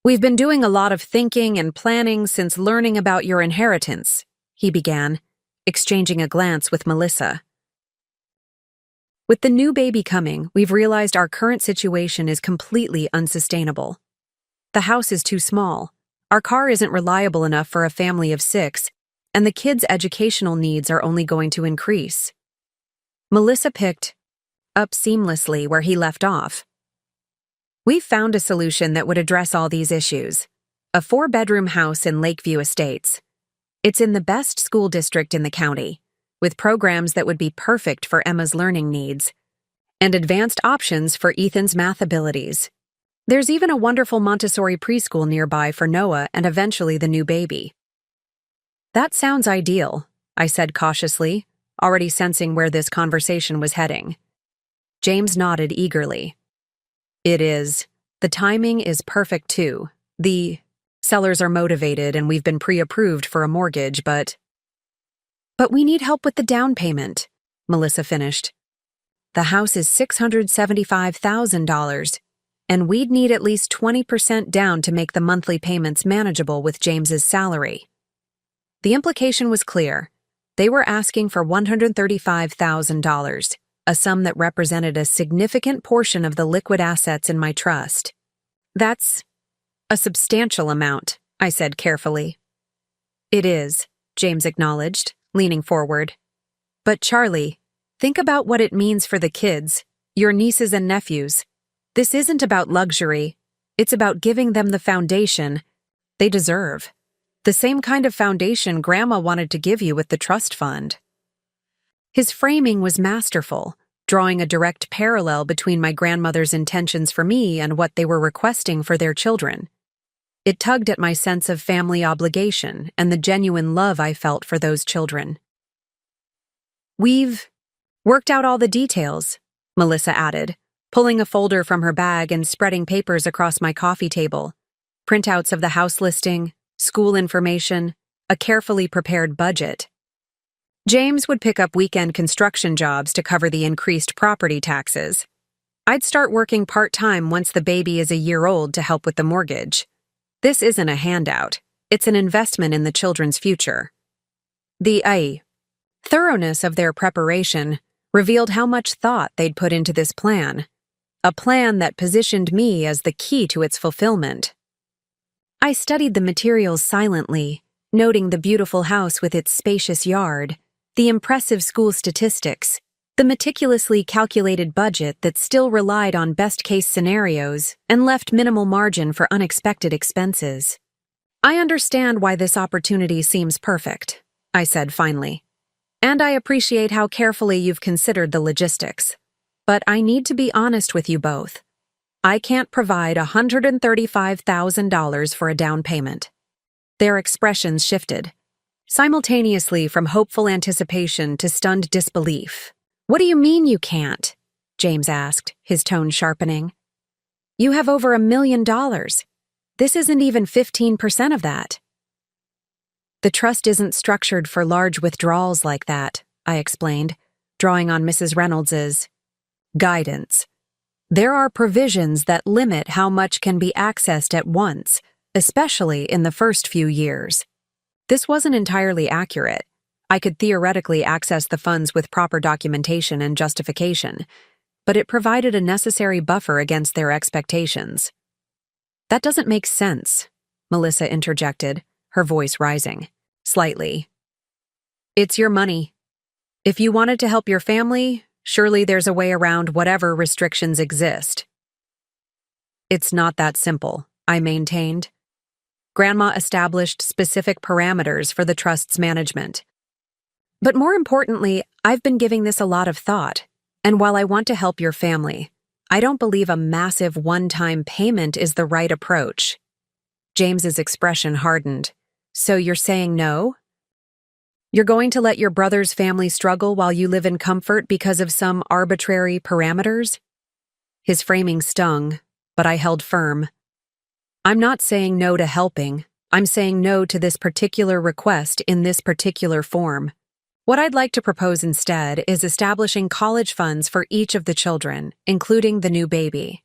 "We've been doing a lot of thinking and planning since learning about your inheritance," he began, exchanging a glance with Melissa. "With the new baby coming, we've realized our current situation is completely unsustainable. The house is too small, our car isn't reliable enough for a family of 6, and the kids' educational needs are only going to increase." Melissa picked up seamlessly where he left off. "We've found a solution that would address all these issues. a 4-bedroom house in Lakeview Estates. It's in the best school district in the county, with programs that would be perfect for Emma's learning needs, and advanced options for Ethan's math abilities. There's even a wonderful Montessori preschool nearby for Noah and eventually the new baby. That sounds ideal, I said cautiously, already sensing where this conversation was heading. James nodded eagerly. It is. The timing is perfect too. The sellers are motivated and we've been pre-approved for a mortgage, but we need help with the down payment, Melissa finished. The house is $675,000, and we'd need at least 20% down to make the monthly payments manageable with James's salary. The implication was clear. They were asking for $135,000, a sum that represented a significant portion of the liquid assets in my trust. That's a substantial amount, I said carefully. It is, James acknowledged, leaning forward. But Charlie, think about what it means for the kids, your nieces and nephews. This isn't about luxury. It's about giving them the foundation they deserve. The same kind of foundation Grandma wanted to give you with the trust fund. His framing was masterful, drawing a direct parallel between my grandmother's intentions for me and what they were requesting for their children. It tugged at my sense of family obligation and the genuine love I felt for those children. We've worked out all the details, Melissa added, pulling a folder from her bag and spreading papers across my coffee table. Printouts of the house listing, school information, a carefully prepared budget. James would pick up weekend construction jobs to cover the increased property taxes. I'd start working part-time once the baby is a year old to help with the mortgage. This isn't a handout. It's an investment in the children's future. The thoroughness of their preparation revealed how much thought they'd put into this plan, a plan that positioned me as the key to its fulfillment. I studied the materials silently, noting the beautiful house with its spacious yard, the impressive school statistics, the meticulously calculated budget that still relied on best-case scenarios and left minimal margin for unexpected expenses. I understand why this opportunity seems perfect, I said finally. And I appreciate how carefully you've considered the logistics. But I need to be honest with you both. I can't provide $135,000 for a down payment. Their expressions shifted, simultaneously from hopeful anticipation to stunned disbelief. What do you mean you can't? James asked, his tone sharpening. You have over $1 million. This isn't even 15% of that. The trust isn't structured for large withdrawals like that, I explained, drawing on Mrs. Reynolds's guidance. There are provisions that limit how much can be accessed at once, especially in the first few years. This wasn't entirely accurate. I could theoretically access the funds with proper documentation and justification, but it provided a necessary buffer against their expectations. That doesn't make sense, Melissa interjected, her voice rising slightly. It's your money. If you wanted to help your family, surely there's a way around whatever restrictions exist. It's not that simple, I maintained. Grandma established specific parameters for the trust's management. But more importantly, I've been giving this a lot of thought, and while I want to help your family, I don't believe a massive one-time payment is the right approach. James's expression hardened. So you're saying no? You're going to let your brother's family struggle while you live in comfort because of some arbitrary parameters? His framing stung, but I held firm. I'm not saying no to helping. I'm saying no to this particular request in this particular form. What I'd like to propose instead is establishing college funds for each of the children, including the new baby.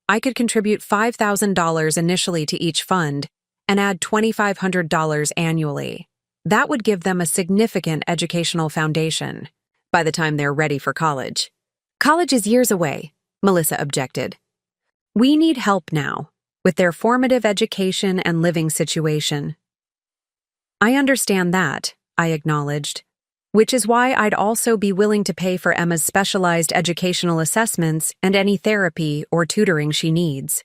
I could contribute $5,000 initially to each fund and add $2,500 annually. That would give them a significant educational foundation by the time they're ready for college. College is years away, Melissa objected. We need help now, with their formative education and living situation. I understand that, I acknowledged, which is why I'd also be willing to pay for Emma's specialized educational assessments and any therapy or tutoring she needs.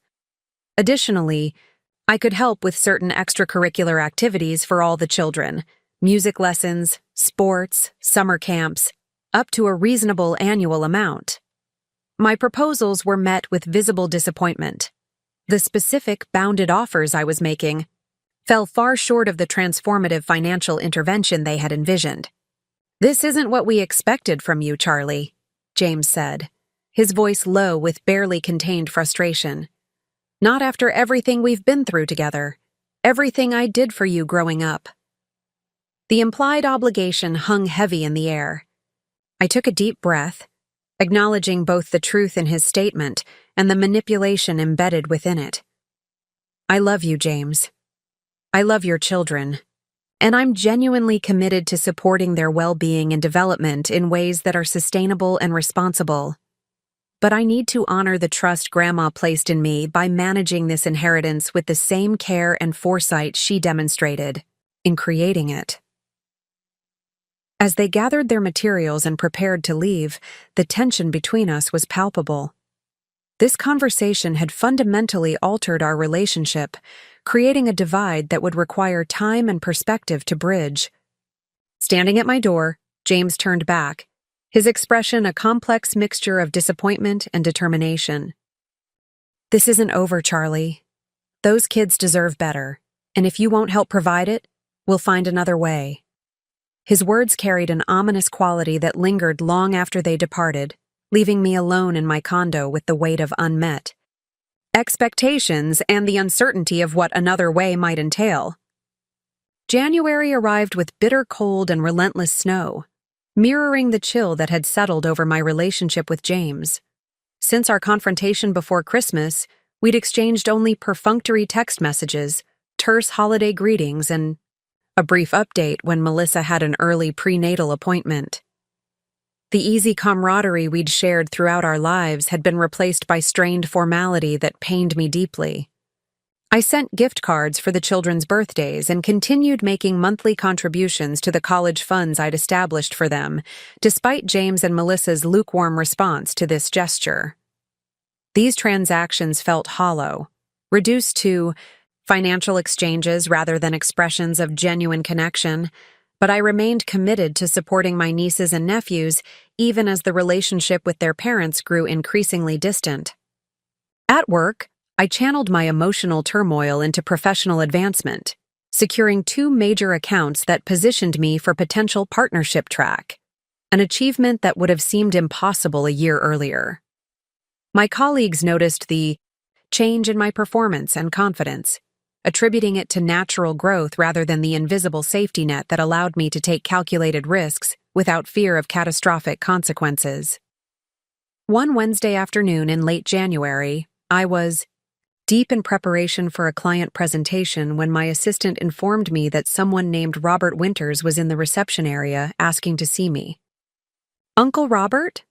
Additionally, I could help with certain extracurricular activities for all the children, music lessons, sports, summer camps, up to a reasonable annual amount. My proposals were met with visible disappointment. The specific, bounded offers I was making fell far short of the transformative financial intervention they had envisioned. "This isn't what we expected from you, Charlie," James said, his voice low with barely contained frustration. "Not after everything we've been through together, everything I did for you growing up." The implied obligation hung heavy in the air. I took a deep breath, acknowledging both the truth in his statement and the manipulation embedded within it. "I love you, James. I love your children, and I'm genuinely committed to supporting their well-being and development in ways that are sustainable and responsible. But I need to honor the trust Grandma placed in me by managing this inheritance with the same care and foresight she demonstrated in creating it." As they gathered their materials and prepared to leave, the tension between us was palpable. This conversation had fundamentally altered our relationship, creating a divide that would require time and perspective to bridge. Standing at my door, James turned back, his expression a complex mixture of disappointment and determination. "This isn't over, Charlie. Those kids deserve better, and if you won't help provide it, we'll find another way." His words carried an ominous quality that lingered long after they departed, leaving me alone in my condo with the weight of unmet expectations and the uncertainty of what another way might entail. January arrived with bitter cold and relentless snow, mirroring the chill that had settled over my relationship with James. Since our confrontation before Christmas, we'd exchanged only perfunctory text messages, terse holiday greetings, and a brief update when Melissa had an early prenatal appointment. The easy camaraderie we'd shared throughout our lives had been replaced by strained formality that pained me deeply. I sent gift cards for the children's birthdays and continued making monthly contributions to the college funds I'd established for them, despite James and Melissa's lukewarm response to this gesture. These transactions felt hollow, reduced to financial exchanges rather than expressions of genuine connection, but I remained committed to supporting my nieces and nephews even as the relationship with their parents grew increasingly distant. At work, I channeled my emotional turmoil into professional advancement, securing 2 major accounts that positioned me for potential partnership track, an achievement that would have seemed impossible a year earlier. My colleagues noticed the change in my performance and confidence, attributing it to natural growth rather than the invisible safety net that allowed me to take calculated risks without fear of catastrophic consequences. One Wednesday afternoon in late January, I was deep in preparation for a client presentation when my assistant informed me that someone named Robert Winters was in the reception area asking to see me. "Uncle Robert?"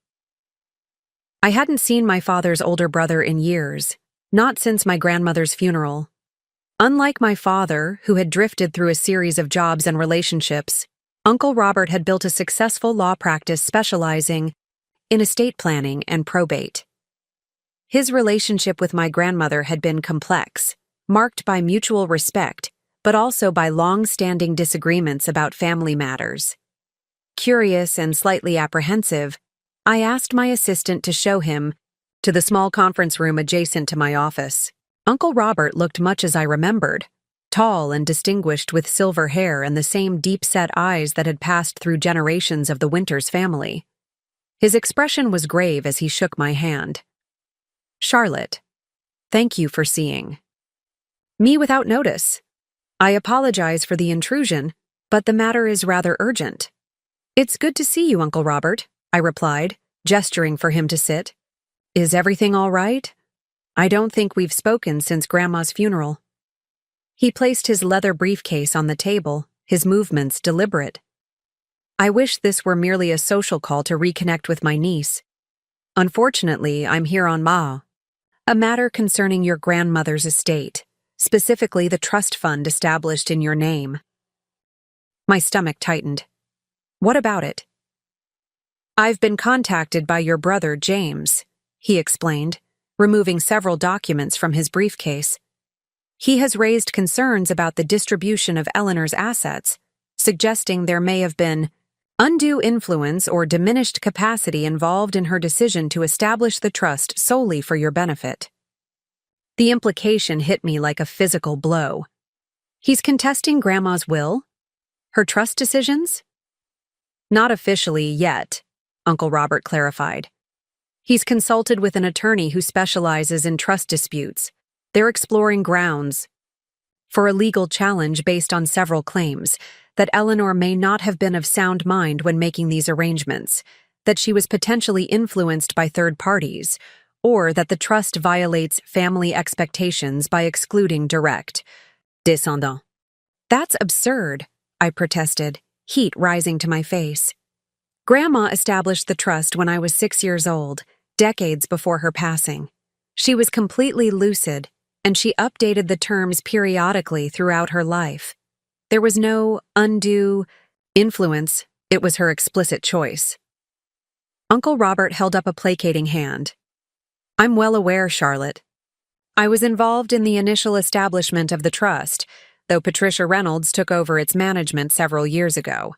I hadn't seen my father's older brother in years, not since my grandmother's funeral. Unlike my father, who had drifted through a series of jobs and relationships, Uncle Robert had built a successful law practice specializing in estate planning and probate. His relationship with my grandmother had been complex, marked by mutual respect, but also by long-standing disagreements about family matters. Curious and slightly apprehensive, I asked my assistant to show him to the small conference room adjacent to my office. Uncle Robert looked much as I remembered, tall and distinguished with silver hair and the same deep-set eyes that had passed through generations of the Winters family. His expression was grave as he shook my hand. "Charlotte, thank you for seeing me without notice. I apologize for the intrusion, but the matter is rather urgent." "It's good to see you, Uncle Robert," I replied, gesturing for him to sit. "Is everything all right? I don't think we've spoken since Grandma's funeral." He placed his leather briefcase on the table, his movements deliberate. "I wish this were merely a social call to reconnect with my niece. Unfortunately, I'm here on a matter concerning your grandmother's estate, specifically the trust fund established in your name." My stomach tightened. "What about it?" "I've been contacted by your brother, James," he explained, removing several documents from his briefcase. He has raised concerns about the distribution of Eleanor's assets, suggesting there may have been undue influence or diminished capacity involved in her decision to establish the trust solely for your benefit. The implication hit me like a physical blow. He's contesting Grandma's will? Her trust decisions? Not officially yet, Uncle Robert clarified. He's consulted with an attorney who specializes in trust disputes. They're exploring grounds for a legal challenge based on several claims that Eleanor may not have been of sound mind when making these arrangements, that she was potentially influenced by third parties, or that the trust violates family expectations by excluding direct descendants. That's absurd, I protested, heat rising to my face. Grandma established the trust when I was 6 years old, decades before her passing. She was completely lucid, and she updated the terms periodically throughout her life. There was no undue influence, it was her explicit choice. Uncle Robert held up a placating hand. I'm well aware, Charlotte. I was involved in the initial establishment of the trust, though Patricia Reynolds took over its management several years ago.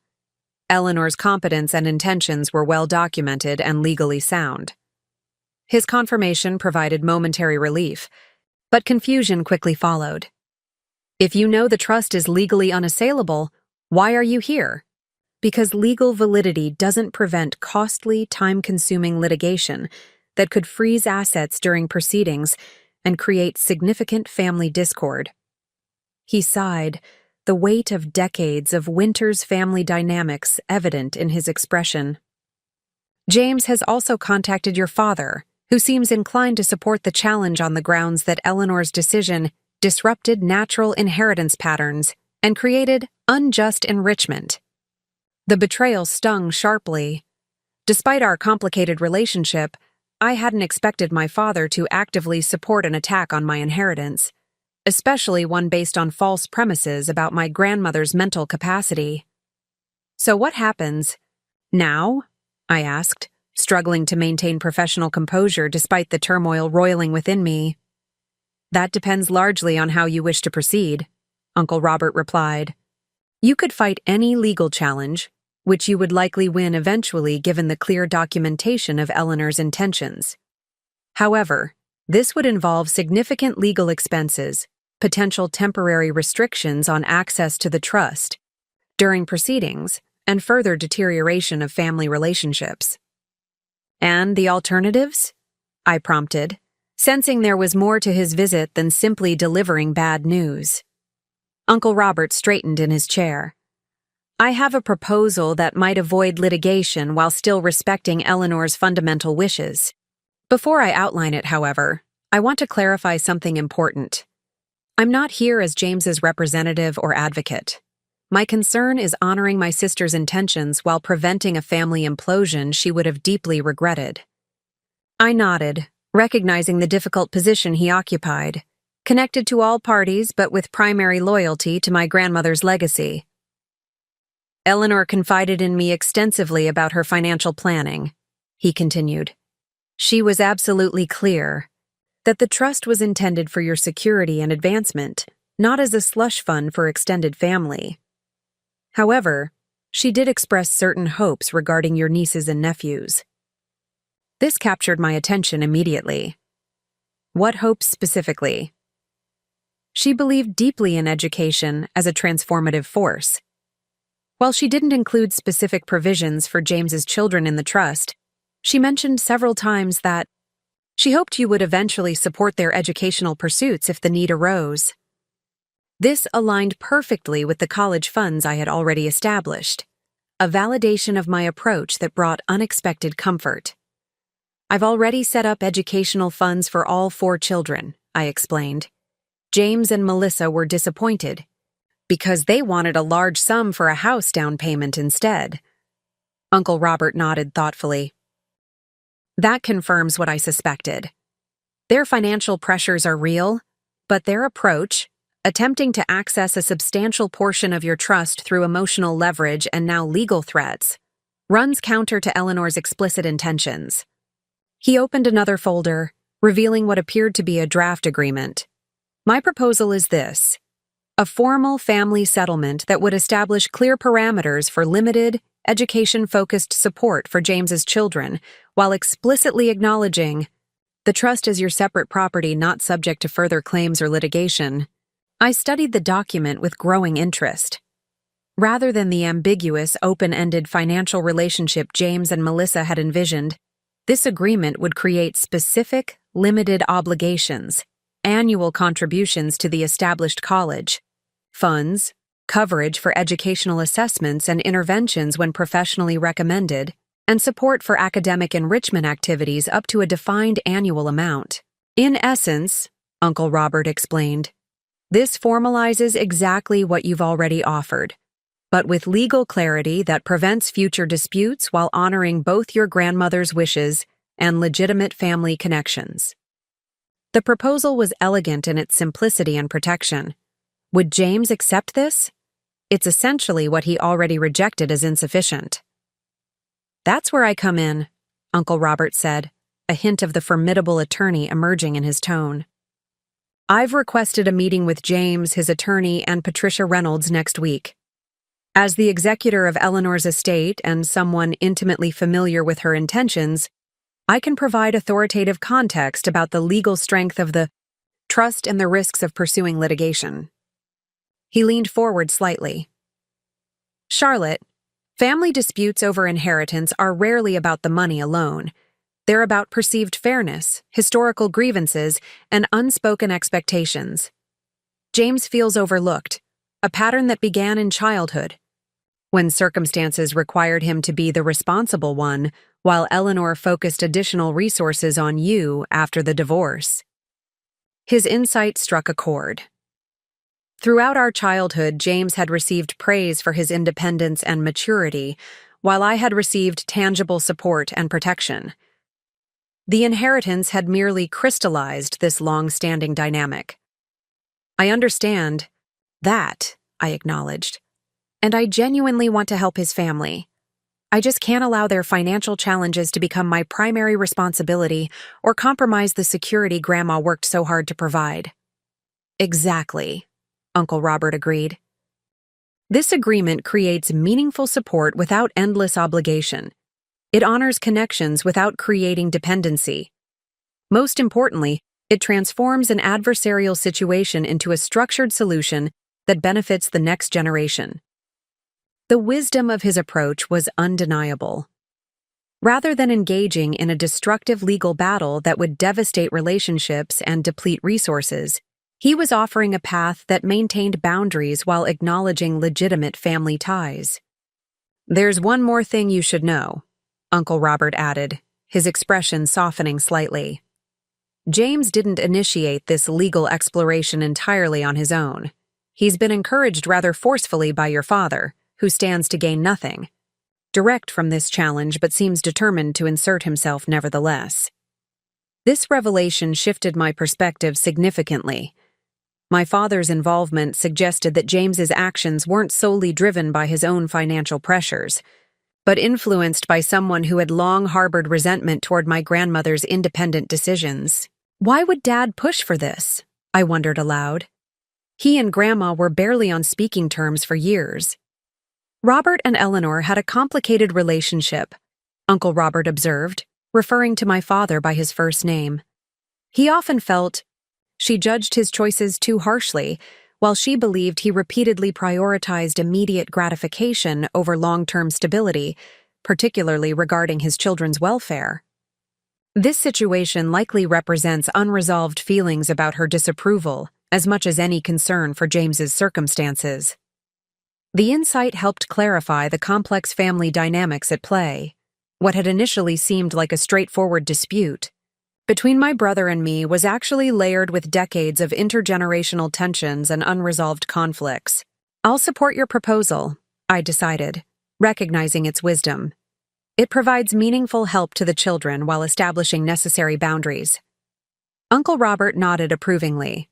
Eleanor's competence and intentions were well documented and legally sound. His confirmation provided momentary relief, but confusion quickly followed. If you know the trust is legally unassailable, why are you here? Because legal validity doesn't prevent costly, time-consuming litigation that could freeze assets during proceedings and create significant family discord. He sighed, the weight of decades of Winter's family dynamics evident in his expression. James has also contacted your father, who seems inclined to support the challenge on the grounds that Eleanor's decision disrupted natural inheritance patterns and created unjust enrichment. The betrayal stung sharply. Despite our complicated relationship, I hadn't expected my father to actively support an attack on my inheritance, especially one based on false premises about my grandmother's mental capacity. So what happens now? I asked, struggling to maintain professional composure despite the turmoil roiling within me. That depends largely on how you wish to proceed, Uncle Robert replied. You could fight any legal challenge, which you would likely win eventually given the clear documentation of Eleanor's intentions. However, this would involve significant legal expenses, potential temporary restrictions on access to the trust during proceedings, and further deterioration of family relationships. And the alternatives? I prompted, sensing there was more to his visit than simply delivering bad news. Uncle Robert straightened in his chair. I have a proposal that might avoid litigation while still respecting Eleanor's fundamental wishes. Before I outline it, however, I want to clarify something important. I'm not here as James's representative or advocate. My concern is honoring my sister's intentions while preventing a family implosion she would have deeply regretted. I nodded, recognizing the difficult position he occupied, connected to all parties but with primary loyalty to my grandmother's legacy. Eleanor confided in me extensively about her financial planning, he continued. She was absolutely clear that the trust was intended for your security and advancement, not as a slush fund for extended family. However, she did express certain hopes regarding your nieces and nephews. This captured my attention immediately. What hopes specifically? She believed deeply in education as a transformative force. While she didn't include specific provisions for James's children in the trust, she mentioned several times that she hoped you would eventually support their educational pursuits if the need arose. This aligned perfectly with the college funds I had already established, a validation of my approach that brought unexpected comfort. I've already set up educational funds for all 4 children, I explained. James and Melissa were disappointed because they wanted a large sum for a house down payment instead. Uncle Robert nodded thoughtfully. That confirms what I suspected. Their financial pressures are real, but their approach, attempting to access a substantial portion of your trust through emotional leverage and now legal threats, runs counter to Eleanor's explicit intentions. He opened another folder, revealing what appeared to be a draft agreement. My proposal is this: a formal family settlement that would establish clear parameters for limited, education-focused support for James's children, while explicitly acknowledging the trust as your separate property not subject to further claims or litigation. I studied the document with growing interest. Rather than the ambiguous, open-ended financial relationship James and Melissa had envisioned, this agreement would create specific, limited obligations, annual contributions to the established college, funds, coverage for educational assessments and interventions when professionally recommended, and support for academic enrichment activities up to a defined annual amount. In essence, Uncle Robert explained, this formalizes exactly what you've already offered, but with legal clarity that prevents future disputes while honoring both your grandmother's wishes and legitimate family connections. The proposal was elegant in its simplicity and protection. Would James accept this? It's essentially what he already rejected as insufficient. That's where I come in, Uncle Robert said, a hint of the formidable attorney emerging in his tone. I've requested a meeting with James, his attorney, and Patricia Reynolds next week. As the executor of Eleanor's estate and someone intimately familiar with her intentions, I can provide authoritative context about the legal strength of the trust and the risks of pursuing litigation. He leaned forward slightly. Charlotte, family disputes over inheritance are rarely about the money alone. They're about perceived fairness, historical grievances, and unspoken expectations. James feels overlooked, a pattern that began in childhood, when circumstances required him to be the responsible one, while Eleanor focused additional resources on you after the divorce. His insight struck a chord. Throughout our childhood, James had received praise for his independence and maturity, while I had received tangible support and protection. The inheritance had merely crystallized this long-standing dynamic. I understand that, I acknowledged, and I genuinely want to help his family. I just can't allow their financial challenges to become my primary responsibility or compromise the security Grandma worked so hard to provide. Exactly, Uncle Robert agreed. This agreement creates meaningful support without endless obligation. It honors connections without creating dependency. Most importantly, it transforms an adversarial situation into a structured solution that benefits the next generation. The wisdom of his approach was undeniable. Rather than engaging in a destructive legal battle that would devastate relationships and deplete resources, he was offering a path that maintained boundaries while acknowledging legitimate family ties. There's one more thing you should know, Uncle Robert added, his expression softening slightly. James didn't initiate this legal exploration entirely on his own. He's been encouraged rather forcefully by your father, who stands to gain nothing. Direct from this challenge but seems determined to insert himself nevertheless. This revelation shifted my perspective significantly. My father's involvement suggested that James's actions weren't solely driven by his own financial pressures, but influenced by someone who had long harbored resentment toward my grandmother's independent decisions. Why would Dad push for this? I wondered aloud. He and Grandma were barely on speaking terms for years. Robert and Eleanor had a complicated relationship, Uncle Robert observed, referring to my father by his first name. He often felt she judged his choices too harshly, while she believed he repeatedly prioritized immediate gratification over long-term stability, particularly regarding his children's welfare. This situation likely represents unresolved feelings about her disapproval, as much as any concern for James's circumstances. The insight helped clarify the complex family dynamics at play. What had initially seemed like a straightforward dispute between my brother and me was actually layered with decades of intergenerational tensions and unresolved conflicts. I'll support your proposal, I decided, recognizing its wisdom. It provides meaningful help to the children while establishing necessary boundaries. Uncle Robert nodded approvingly.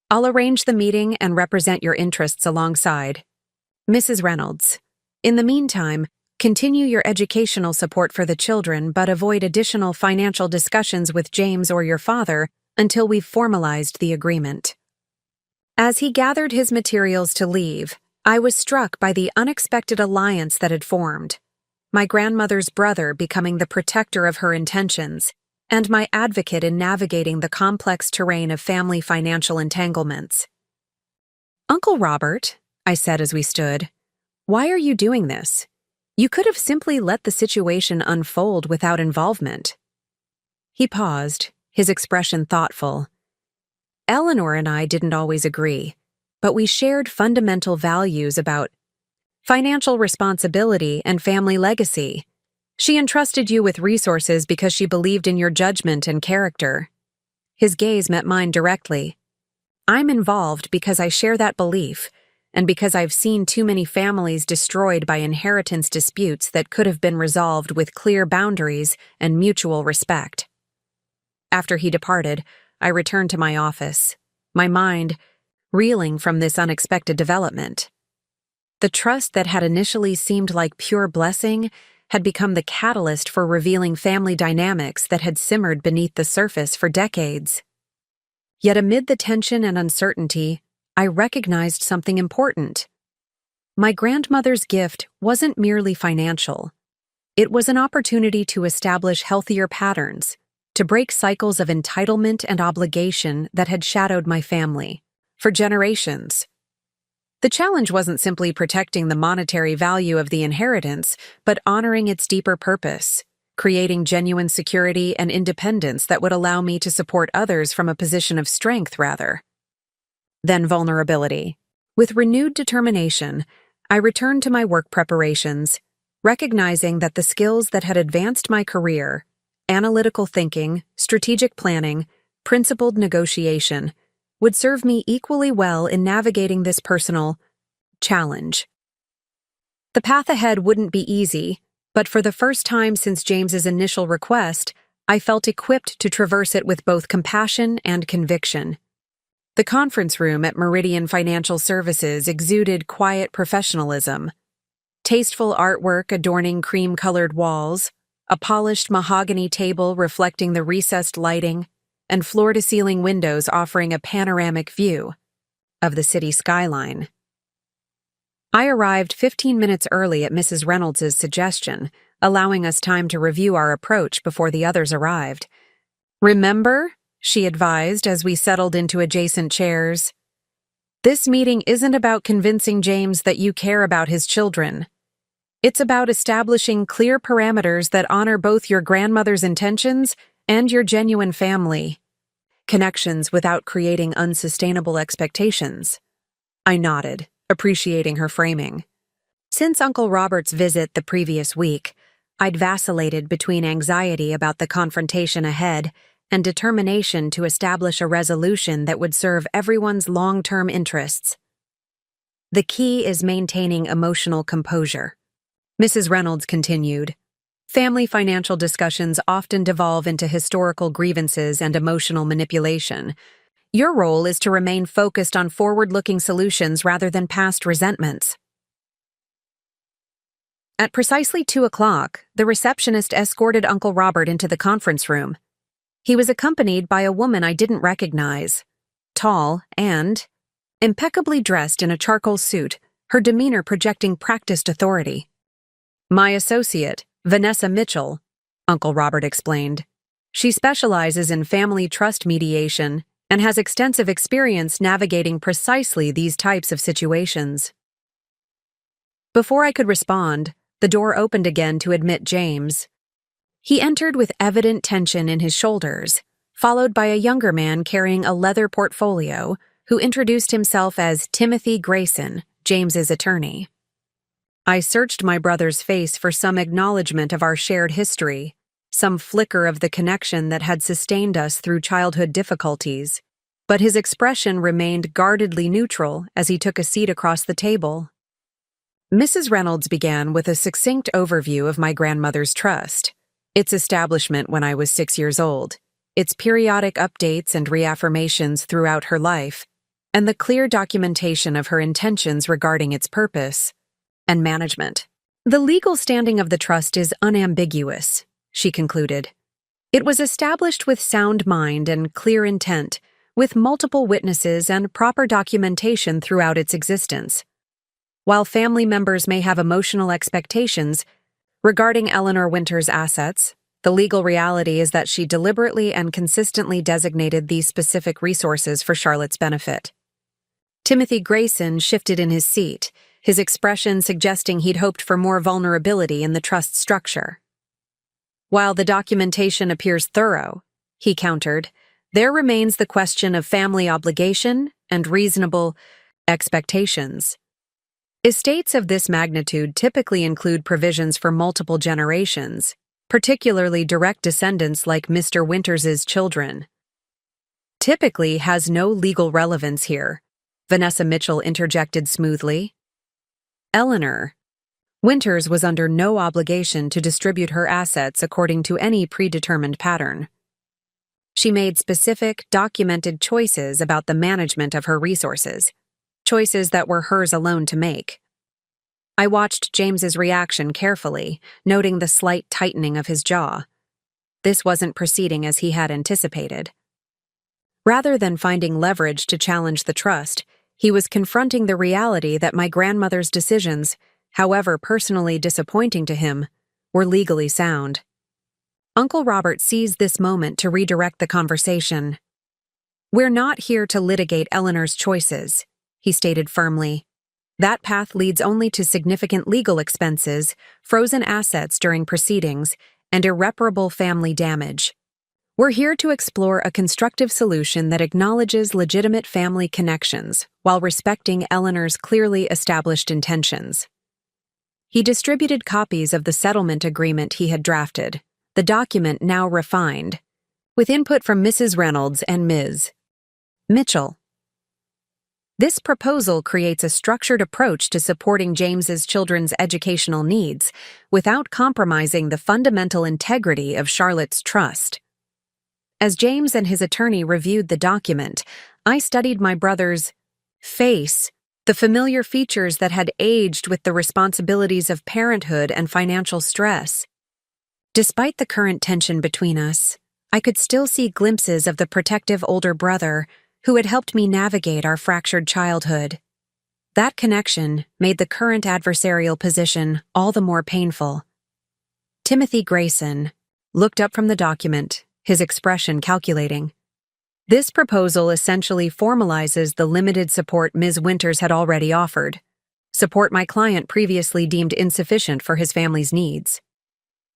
I'll arrange the meeting and represent your interests alongside Mrs. Reynolds. In the meantime, continue your educational support for the children, but avoid additional financial discussions with James or your father until we've formalized the agreement. As he gathered his materials to leave, I was struck by the unexpected alliance that had formed. My grandmother's brother becoming the protector of her intentions, and my advocate in navigating the complex terrain of family financial entanglements. "Uncle Robert," I said as we stood, "why are you doing this? You could have simply let the situation unfold without involvement." He paused, his expression thoughtful. "Eleanor and I didn't always agree, but we shared fundamental values about financial responsibility and family legacy. She entrusted you with resources because she believed in your judgment and character." His gaze met mine directly. "I'm involved because I share that belief, and because I've seen too many families destroyed by inheritance disputes that could have been resolved with clear boundaries and mutual respect." After he departed, I returned to my office, my mind reeling from this unexpected development. The trust that had initially seemed like pure blessing had become the catalyst for revealing family dynamics that had simmered beneath the surface for decades. Yet amid the tension and uncertainty, I recognized something important. My grandmother's gift wasn't merely financial. It was an opportunity to establish healthier patterns, to break cycles of entitlement and obligation that had shadowed my family for generations. The challenge wasn't simply protecting the monetary value of the inheritance, but honoring its deeper purpose, creating genuine security and independence that would allow me to support others from a position of strength rather than vulnerability. With renewed determination, I returned to my work preparations, recognizing that the skills that had advanced my career, analytical thinking, strategic planning, principled negotiation, would serve me equally well in navigating this personal challenge. The path ahead wouldn't be easy, but for the first time since James's initial request, I felt equipped to traverse it with both compassion and conviction. The conference room at Meridian Financial Services exuded quiet professionalism. Tasteful artwork adorning cream-colored walls, a polished mahogany table reflecting the recessed lighting, and floor-to-ceiling windows offering a panoramic view of the city skyline. I arrived 15 minutes early at Mrs. Reynolds' suggestion, allowing us time to review our approach before the others arrived. "Remember," she advised as we settled into adjacent chairs, "this meeting isn't about convincing James that you care about his children. It's about establishing clear parameters that honor both your grandmother's intentions and your genuine family connections without creating unsustainable expectations." I nodded, appreciating her framing. Since Uncle Robert's visit the previous week, I'd vacillated between anxiety about the confrontation ahead and determination to establish a resolution that would serve everyone's long-term interests. "The key is maintaining emotional composure," Mrs. Reynolds continued. "Family financial discussions often devolve into historical grievances and emotional manipulation. Your role is to remain focused on forward-looking solutions rather than past resentments." At precisely 2:00, the receptionist escorted Uncle Robert into the conference room. He was accompanied by a woman I didn't recognize, tall and impeccably dressed in a charcoal suit, her demeanor projecting practiced authority. "My associate, Vanessa Mitchell," Uncle Robert explained. "She specializes in family trust mediation and has extensive experience navigating precisely these types of situations." Before I could respond, the door opened again to admit James. He entered with evident tension in his shoulders, followed by a younger man carrying a leather portfolio, who introduced himself as Timothy Grayson, James's attorney. I searched my brother's face for some acknowledgement of our shared history, some flicker of the connection that had sustained us through childhood difficulties, but his expression remained guardedly neutral as he took a seat across the table. Mrs. Reynolds began with a succinct overview of my grandmother's trust, its establishment when I was 6 years old, its periodic updates and reaffirmations throughout her life, and the clear documentation of her intentions regarding its purpose and management. "The legal standing of the trust is unambiguous," she concluded. "It was established with sound mind and clear intent, with multiple witnesses and proper documentation throughout its existence. While family members may have emotional expectations regarding Eleanor Winter's assets, the legal reality is that she deliberately and consistently designated these specific resources for Charlotte's benefit. Timothy Grayson shifted in his seat, his expression suggesting he'd hoped for more vulnerability in the trust structure. While the documentation appears thorough, he countered, there remains the question of family obligation and reasonable expectations. Estates of this magnitude typically include provisions for multiple generations, particularly direct descendants like Mr. Winters's children. Typically has no legal relevance here, Vanessa Mitchell interjected smoothly. Eleanor Winters was under no obligation to distribute her assets according to any predetermined pattern. She made specific, documented choices about the management of her resources, choices that were hers alone to make. I watched James's reaction carefully, noting the slight tightening of his jaw. This wasn't proceeding as he had anticipated. Rather than finding leverage to challenge the trust, he was confronting the reality that my grandmother's decisions, however personally disappointing to him, were legally sound. Uncle Robert seized this moment to redirect the conversation. We're not here to litigate Eleanor's choices, he stated firmly. That path leads only to significant legal expenses, frozen assets during proceedings, and irreparable family damage. We're here to explore a constructive solution that acknowledges legitimate family connections while respecting Eleanor's clearly established intentions. He distributed copies of the settlement agreement he had drafted, the document now refined, with input from Mrs. Reynolds and Ms. Mitchell. This proposal creates a structured approach to supporting James's children's educational needs without compromising the fundamental integrity of Charlotte's trust. As James and his attorney reviewed the document, I studied my brother's face, the familiar features that had aged with the responsibilities of parenthood and financial stress. Despite the current tension between us, I could still see glimpses of the protective older brother who had helped me navigate our fractured childhood. That connection made the current adversarial position all the more painful. Timothy Grayson looked up from the document, his expression calculating. This proposal essentially formalizes the limited support Ms. Winters had already offered, support my client previously deemed insufficient for his family's needs.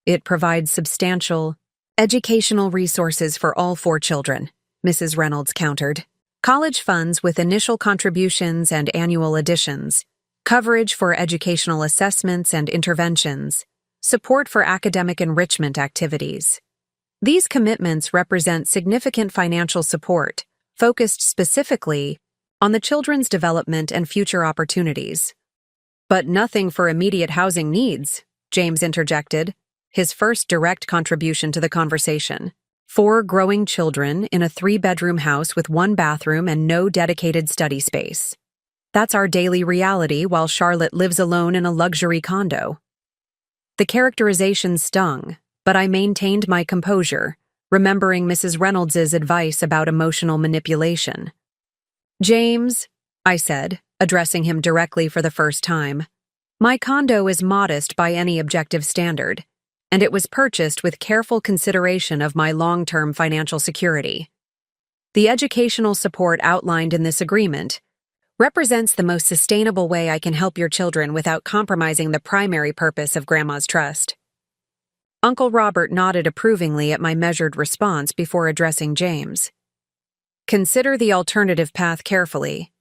It provides substantial educational resources for all 4 children, Mrs. Reynolds countered. College funds with initial contributions and annual additions, coverage for educational assessments and interventions, support for academic enrichment activities. These commitments represent significant financial support, focused specifically on the children's development and future opportunities. But nothing for immediate housing needs, James interjected, his first direct contribution to the conversation. 4 growing children in a 3-bedroom house with 1 bathroom and no dedicated study space. That's our daily reality while Charlotte lives alone in a luxury condo. The characterization stung, but I maintained my composure, remembering Mrs. Reynolds's advice about emotional manipulation. James, I said, addressing him directly for the first time, my condo is modest by any objective standard, and it was purchased with careful consideration of my long-term financial security. The educational support outlined in this agreement represents the most sustainable way I can help your children without compromising the primary purpose of Grandma's trust. Uncle Robert nodded approvingly at my measured response before addressing James. Consider the alternative path carefully.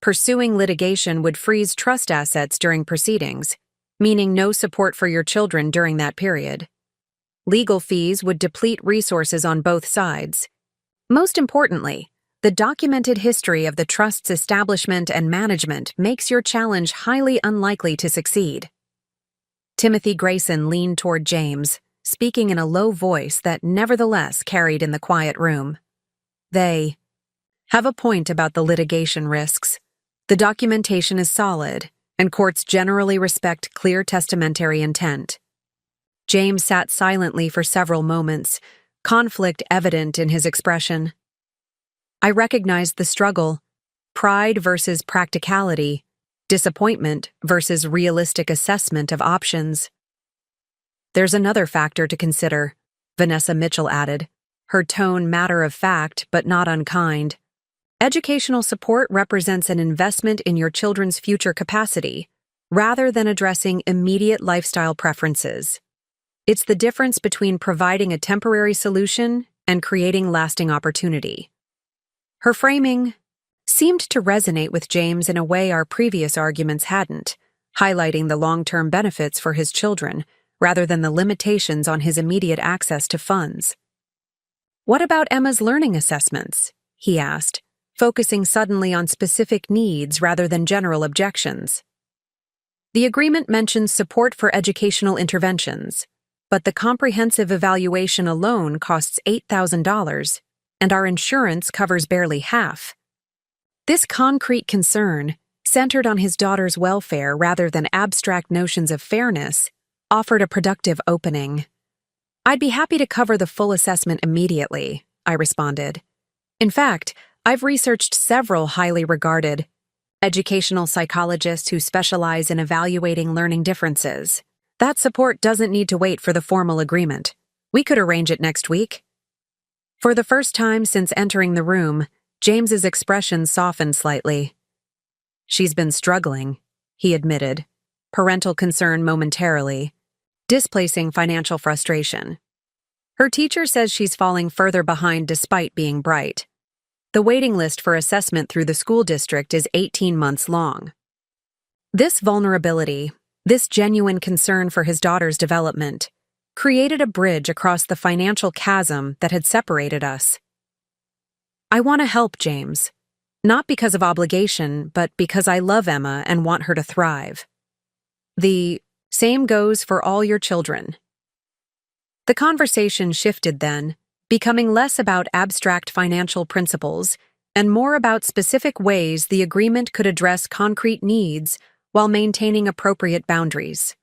Pursuing litigation would freeze trust assets during proceedings, meaning no support for your children during that period. Legal fees would deplete resources on both sides. Most importantly, the documented history of the trust's establishment and management makes your challenge highly unlikely to succeed. Timothy Grayson leaned toward James, speaking in a low voice that nevertheless carried in the quiet room. They have a point about the litigation risks. The documentation is solid, and courts generally respect clear testamentary intent. James sat silently for several moments, conflict evident in his expression. I recognized the struggle: pride versus practicality, disappointment versus realistic assessment of options. There's another factor to consider, Vanessa Mitchell added, her tone matter of fact but not unkind. Educational support represents an investment in your children's future capacity, rather than addressing immediate lifestyle preferences. It's the difference between providing a temporary solution and creating lasting opportunity. Her framing seemed to resonate with James in a way our previous arguments hadn't, highlighting the long-term benefits for his children rather than the limitations on his immediate access to funds. "What about Emma's learning assessments?" he asked, focusing suddenly on specific needs rather than general objections. "The agreement mentions support for educational interventions, but the comprehensive evaluation alone costs $8,000, and our insurance covers barely half." This concrete concern, centered on his daughter's welfare rather than abstract notions of fairness, offered a productive opening. "I'd be happy to cover the full assessment immediately," I responded. "In fact, I've researched several highly regarded educational psychologists who specialize in evaluating learning differences. That support doesn't need to wait for the formal agreement. We could arrange it next week." For the first time since entering the room, James's expression softened slightly. "She's been struggling," he admitted, parental concern momentarily, displacing financial frustration. "Her teacher says she's falling further behind despite being bright. The waiting list for assessment through the school district is 18 months long." This vulnerability, this genuine concern for his daughter's development, created a bridge across the financial chasm that had separated us. "I want to help, James. Not because of obligation, but because I love Emma and want her to thrive. The same goes for all your children." The conversation shifted then, becoming less about abstract financial principles and more about specific ways the agreement could address concrete needs while maintaining appropriate boundaries.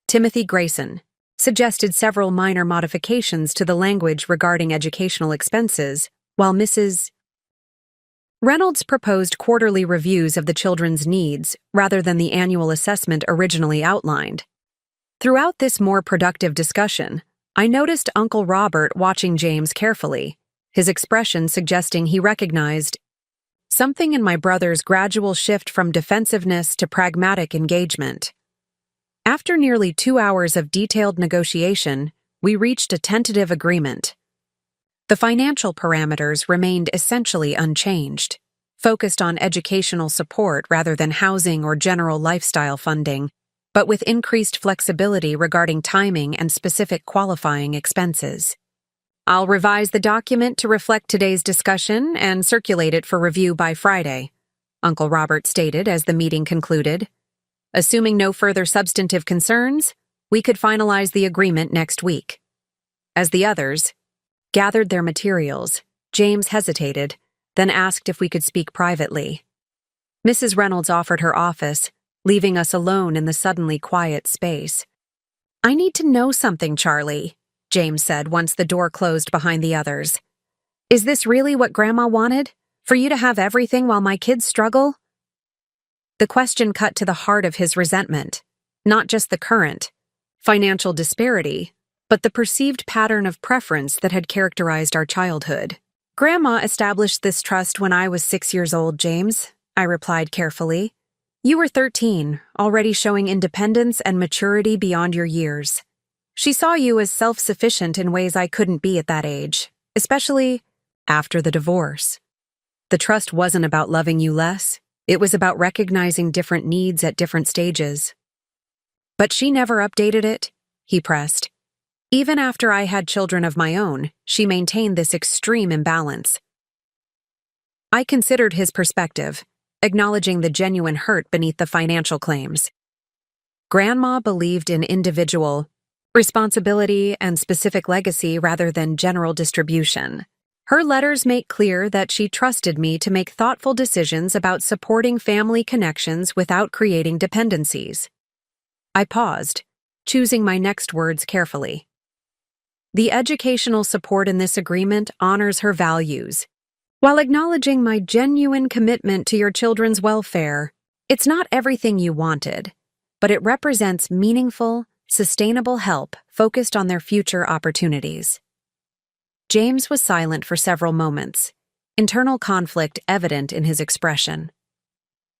Timothy Grayson suggested several minor modifications to the language regarding educational expenses, while Mrs. Reynolds proposed quarterly reviews of the children's needs rather than the annual assessment originally outlined. Throughout this more productive discussion, I noticed Uncle Robert watching James carefully, his expression suggesting he recognized something in my brother's gradual shift from defensiveness to pragmatic engagement. After nearly 2 hours of detailed negotiation, we reached a tentative agreement. The financial parameters remained essentially unchanged, focused on educational support rather than housing or general lifestyle funding, but with increased flexibility regarding timing and specific qualifying expenses. "I'll revise the document to reflect today's discussion and circulate it for review by Friday," Uncle Robert stated as the meeting concluded. "Assuming no further substantive concerns, we could finalize the agreement next week." As the others gathered their materials, James hesitated, then asked if we could speak privately. Mrs. Reynolds offered her office, leaving us alone in the suddenly quiet space. "I need to know something, Charlie," James said once the door closed behind the others. "Is this really what Grandma wanted? For you to have everything while my kids struggle?" The question cut to the heart of his resentment, not just the current financial disparity, but the perceived pattern of preference that had characterized our childhood. "Grandma established this trust when I was 6 years old, James," I replied carefully. "You were 13, already showing independence and maturity beyond your years. She saw you as self-sufficient in ways I couldn't be at that age, especially after the divorce. The trust wasn't about loving you less, it was about recognizing different needs at different stages." "But she never updated it," he pressed. "Even after I had children of my own, she maintained this extreme imbalance." I considered his perspective, acknowledging the genuine hurt beneath the financial claims. Grandma believed in individual responsibility and specific legacy rather than general distribution. Her letters make clear that she trusted me to make thoughtful decisions about supporting family connections without creating dependencies. I paused, choosing my next words carefully. "The educational support in this agreement honors her values, while acknowledging my genuine commitment to your children's welfare. It's not everything you wanted, but it represents meaningful, sustainable help focused on their future opportunities. James was silent for several moments, internal conflict evident in his expression.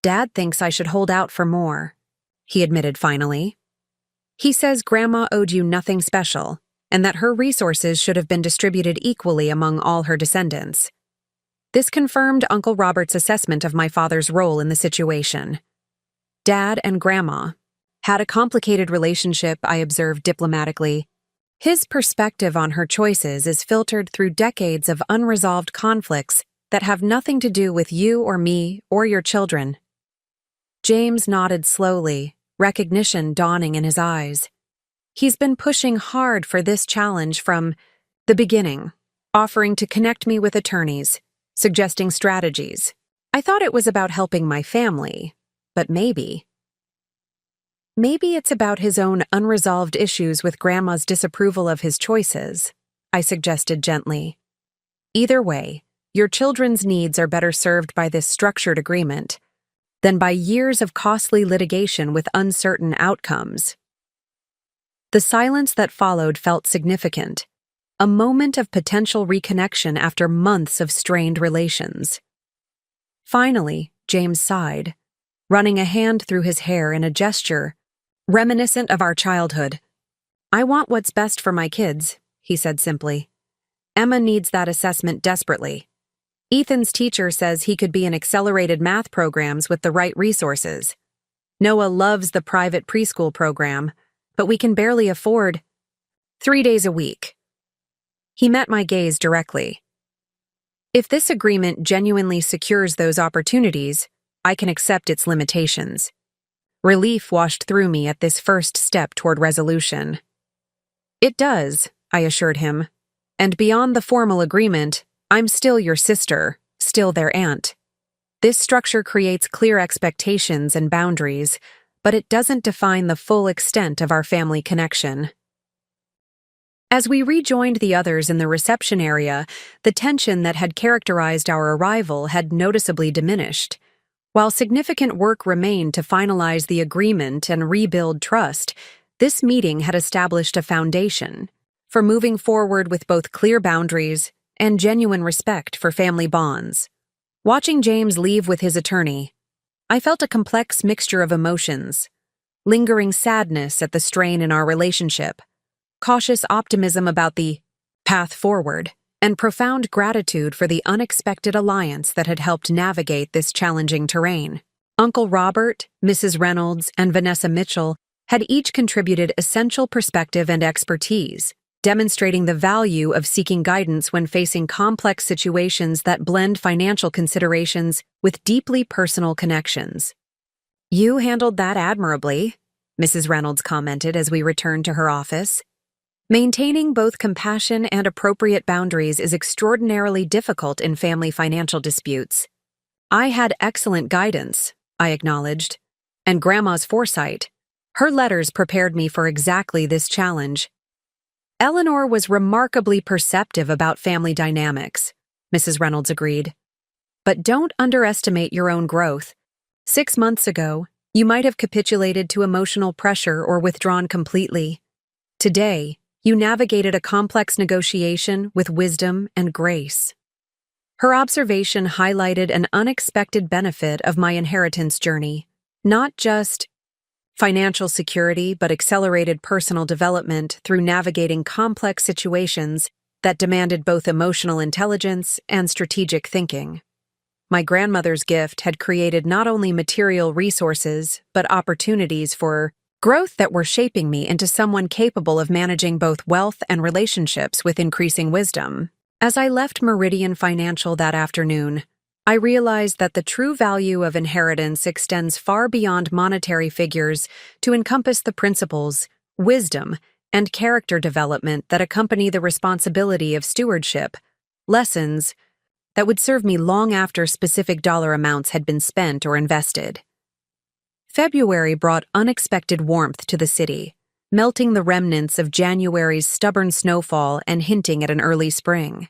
Dad thinks I should hold out for more, he admitted finally. He says Grandma owed you nothing special, and that her resources should have been distributed equally among all her descendants. This confirmed Uncle Robert's assessment of my father's role in the situation. Dad and Grandma had a complicated relationship, I observed diplomatically. His perspective on her choices is filtered through decades of unresolved conflicts that have nothing to do with you or me or your children. James nodded slowly, recognition dawning in his eyes. He's been pushing hard for this challenge from the beginning, offering to connect me with attorneys, suggesting strategies. I thought it was about helping my family, but maybe it's about his own unresolved issues with Grandma's disapproval of his choices, I suggested gently. Either way, your children's needs are better served by this structured agreement than by years of costly litigation with uncertain outcomes. The silence that followed felt significant, a moment of potential reconnection after months of strained relations. Finally, James sighed, running a hand through his hair in a gesture reminiscent of our childhood. I want what's best for my kids, he said simply. Emma needs that assessment desperately. Ethan's teacher says he could be in accelerated math programs with the right resources. Noah loves the private preschool program, but we can barely afford 3 days a week. He met my gaze directly. If this agreement genuinely secures those opportunities, I can accept its limitations. Relief washed through me at this first step toward resolution. It does, I assured him. And beyond the formal agreement, I'm still your sister, still their aunt. This structure creates clear expectations and boundaries, but it doesn't define the full extent of our family connection. As we rejoined the others in the reception area, the tension that had characterized our arrival had noticeably diminished. While significant work remained to finalize the agreement and rebuild trust, this meeting had established a foundation for moving forward with both clear boundaries and genuine respect for family bonds. Watching James leave with his attorney, I felt a complex mixture of emotions: lingering sadness at the strain in our relationship, cautious optimism about the path forward, and profound gratitude for the unexpected alliance that had helped navigate this challenging terrain. Uncle Robert, Mrs. Reynolds, and Vanessa Mitchell had each contributed essential perspective and expertise, demonstrating the value of seeking guidance when facing complex situations that blend financial considerations with deeply personal connections. You handled that admirably, Mrs. Reynolds commented as we returned to her office. Maintaining both compassion and appropriate boundaries is extraordinarily difficult in family financial disputes. I had excellent guidance, I acknowledged, and Grandma's foresight. Her letters prepared me for exactly this challenge. Eleanor was remarkably perceptive about family dynamics, Mrs. Reynolds agreed. But don't underestimate your own growth. 6 months ago, you might have capitulated to emotional pressure or withdrawn completely. Today, you navigated a complex negotiation with wisdom and grace. Her observation highlighted an unexpected benefit of my inheritance journey, not just financial security, but accelerated personal development through navigating complex situations that demanded both emotional intelligence and strategic thinking. My grandmother's gift had created not only material resources, but opportunities for growth that were shaping me into someone capable of managing both wealth and relationships with increasing wisdom. As I left Meridian Financial that afternoon, I realized that the true value of inheritance extends far beyond monetary figures to encompass the principles, wisdom, and character development that accompany the responsibility of stewardship, lessons that would serve me long after specific dollar amounts had been spent or invested. February brought unexpected warmth to the city, melting the remnants of January's stubborn snowfall and hinting at an early spring.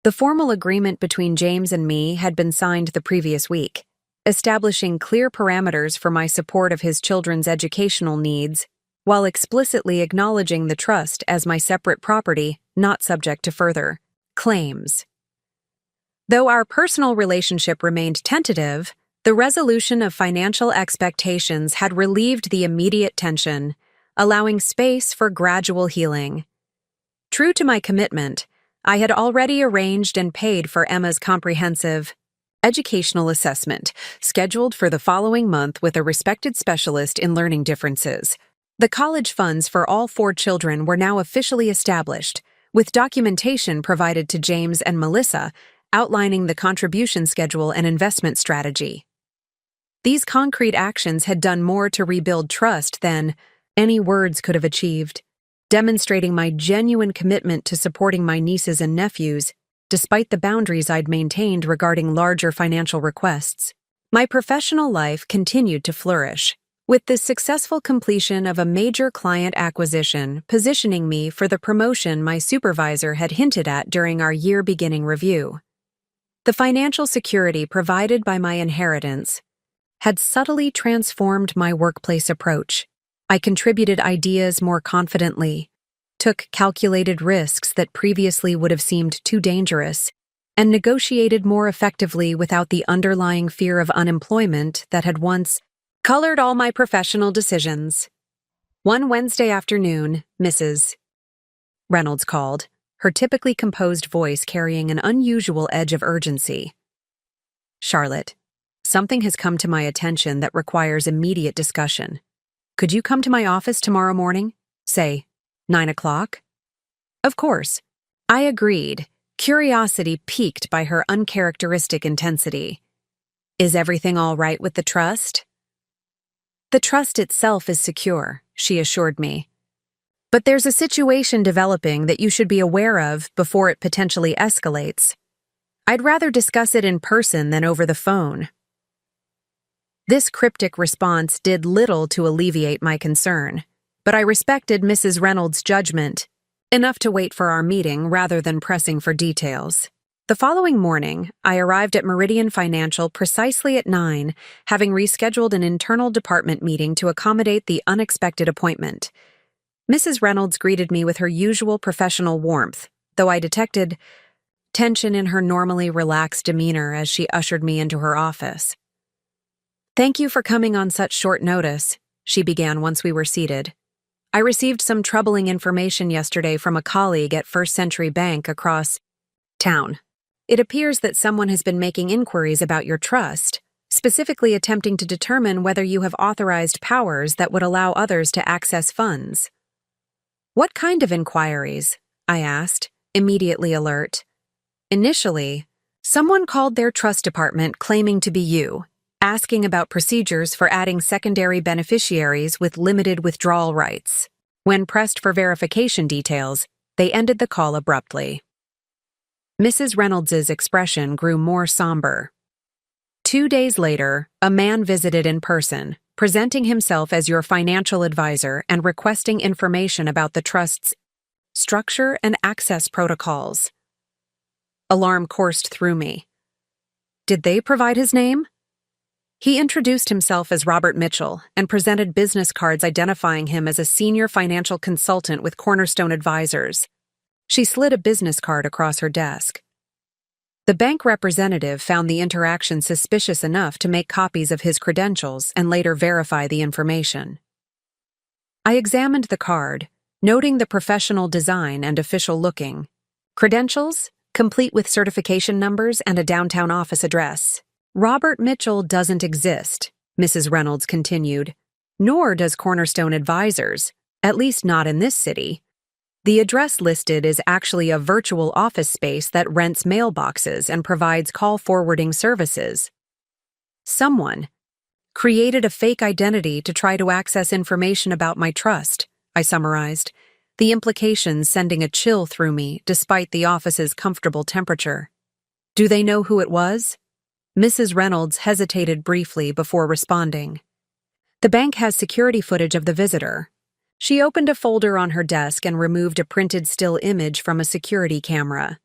The formal agreement between James and me had been signed the previous week, establishing clear parameters for my support of his children's educational needs, while explicitly acknowledging the trust as my separate property, not subject to further claims. Though our personal relationship remained tentative, the resolution of financial expectations had relieved the immediate tension, allowing space for gradual healing. True to my commitment, I had already arranged and paid for Emma's comprehensive educational assessment, scheduled for the following month with a respected specialist in learning differences. The college funds for all 4 children were now officially established, with documentation provided to James and Melissa outlining the contribution schedule and investment strategy. These concrete actions had done more to rebuild trust than any words could have achieved, demonstrating my genuine commitment to supporting my nieces and nephews, despite the boundaries I'd maintained regarding larger financial requests. My professional life continued to flourish, with the successful completion of a major client acquisition positioning me for the promotion my supervisor had hinted at during our year-beginning review. The financial security provided by my inheritance had subtly transformed my workplace approach. I contributed ideas more confidently, took calculated risks that previously would have seemed too dangerous, and negotiated more effectively without the underlying fear of unemployment that had once colored all my professional decisions. One Wednesday afternoon, Mrs. Reynolds called, her typically composed voice carrying an unusual edge of urgency. "Charlotte, something has come to my attention that requires immediate discussion. Could you come to my office tomorrow morning? Say, 9 o'clock? Of course. I agreed, curiosity piqued by her uncharacteristic intensity. Is everything all right with the trust? The trust itself is secure, she assured me. But there's a situation developing that you should be aware of before it potentially escalates. I'd rather discuss it in person than over the phone. This cryptic response did little to alleviate my concern, but I respected Mrs. Reynolds' judgment, enough to wait for our meeting rather than pressing for details. The following morning, I arrived at Meridian Financial precisely at 9, having rescheduled an internal department meeting to accommodate the unexpected appointment. Mrs. Reynolds greeted me with her usual professional warmth, though I detected tension in her normally relaxed demeanor as she ushered me into her office. "Thank you for coming on such short notice," she began once we were seated. "I received some troubling information yesterday from a colleague at First Century Bank across town. It appears that someone has been making inquiries about your trust, specifically attempting to determine whether you have authorized powers that would allow others to access funds." "What kind of inquiries?" I asked, immediately alert. "Initially, someone called their trust department claiming to be you, asking about procedures for adding secondary beneficiaries with limited withdrawal rights. When pressed for verification details, they ended the call abruptly." Mrs. Reynolds's expression grew more somber. 2 days later, a man visited in person, presenting himself as your financial advisor and requesting information about the trust's structure and access protocols. Alarm coursed through me. Did they provide his name? He introduced himself as Robert Mitchell and presented business cards identifying him as a senior financial consultant with Cornerstone Advisors. She slid a business card across her desk. The bank representative found the interaction suspicious enough to make copies of his credentials and later verify the information. I examined the card, noting the professional design and official looking. Credentials, complete with certification numbers and a downtown office address. "Robert Mitchell doesn't exist," Mrs. Reynolds continued, "nor does Cornerstone Advisors, at least not in this city. The address listed is actually a virtual office space that rents mailboxes and provides call forwarding services. Someone created a fake identity to try to access information about my trust," I summarized, the implications sending a chill through me despite the office's comfortable temperature. "Do they know who it was?" Mrs. Reynolds hesitated briefly before responding. "The bank has security footage of the visitor." She opened a folder on her desk and removed a printed still image from a security camera.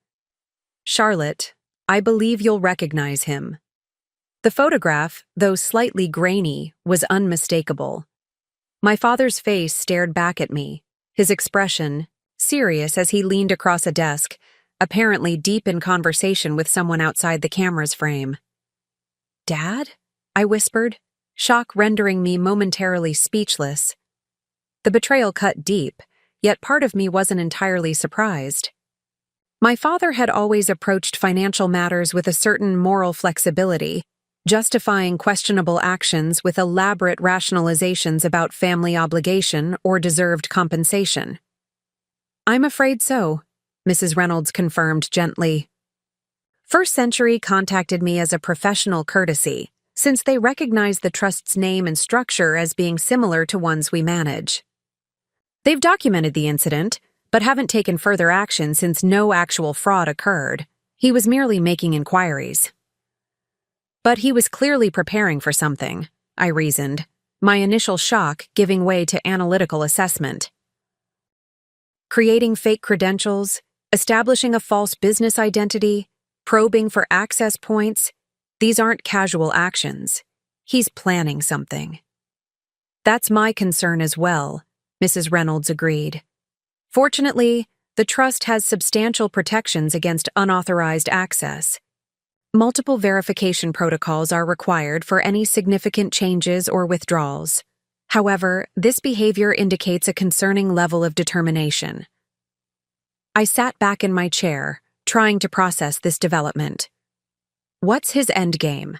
Charlotte, I believe you'll recognize him. The photograph, though slightly grainy, was unmistakable. My father's face stared back at me, his expression serious as he leaned across a desk, apparently deep in conversation with someone outside the camera's frame. "Dad?" I whispered, shock rendering me momentarily speechless. The betrayal cut deep, yet part of me wasn't entirely surprised. My father had always approached financial matters with a certain moral flexibility, justifying questionable actions with elaborate rationalizations about family obligation or deserved compensation. "I'm afraid so," Mrs. Reynolds confirmed gently. First Century contacted me as a professional courtesy, since they recognize the trust's name and structure as being similar to ones we manage. They've documented the incident, but haven't taken further action since no actual fraud occurred. He was merely making inquiries. But he was clearly preparing for something, I reasoned, my initial shock giving way to analytical assessment. Creating fake credentials, establishing a false business identity, probing for access points, these aren't casual actions. He's planning something. "That's my concern as well," Mrs. Reynolds agreed. "Fortunately, the trust has substantial protections against unauthorized access. Multiple verification protocols are required for any significant changes or withdrawals. However, this behavior indicates a concerning level of determination." I sat back in my chair, trying to process this development. What's his endgame?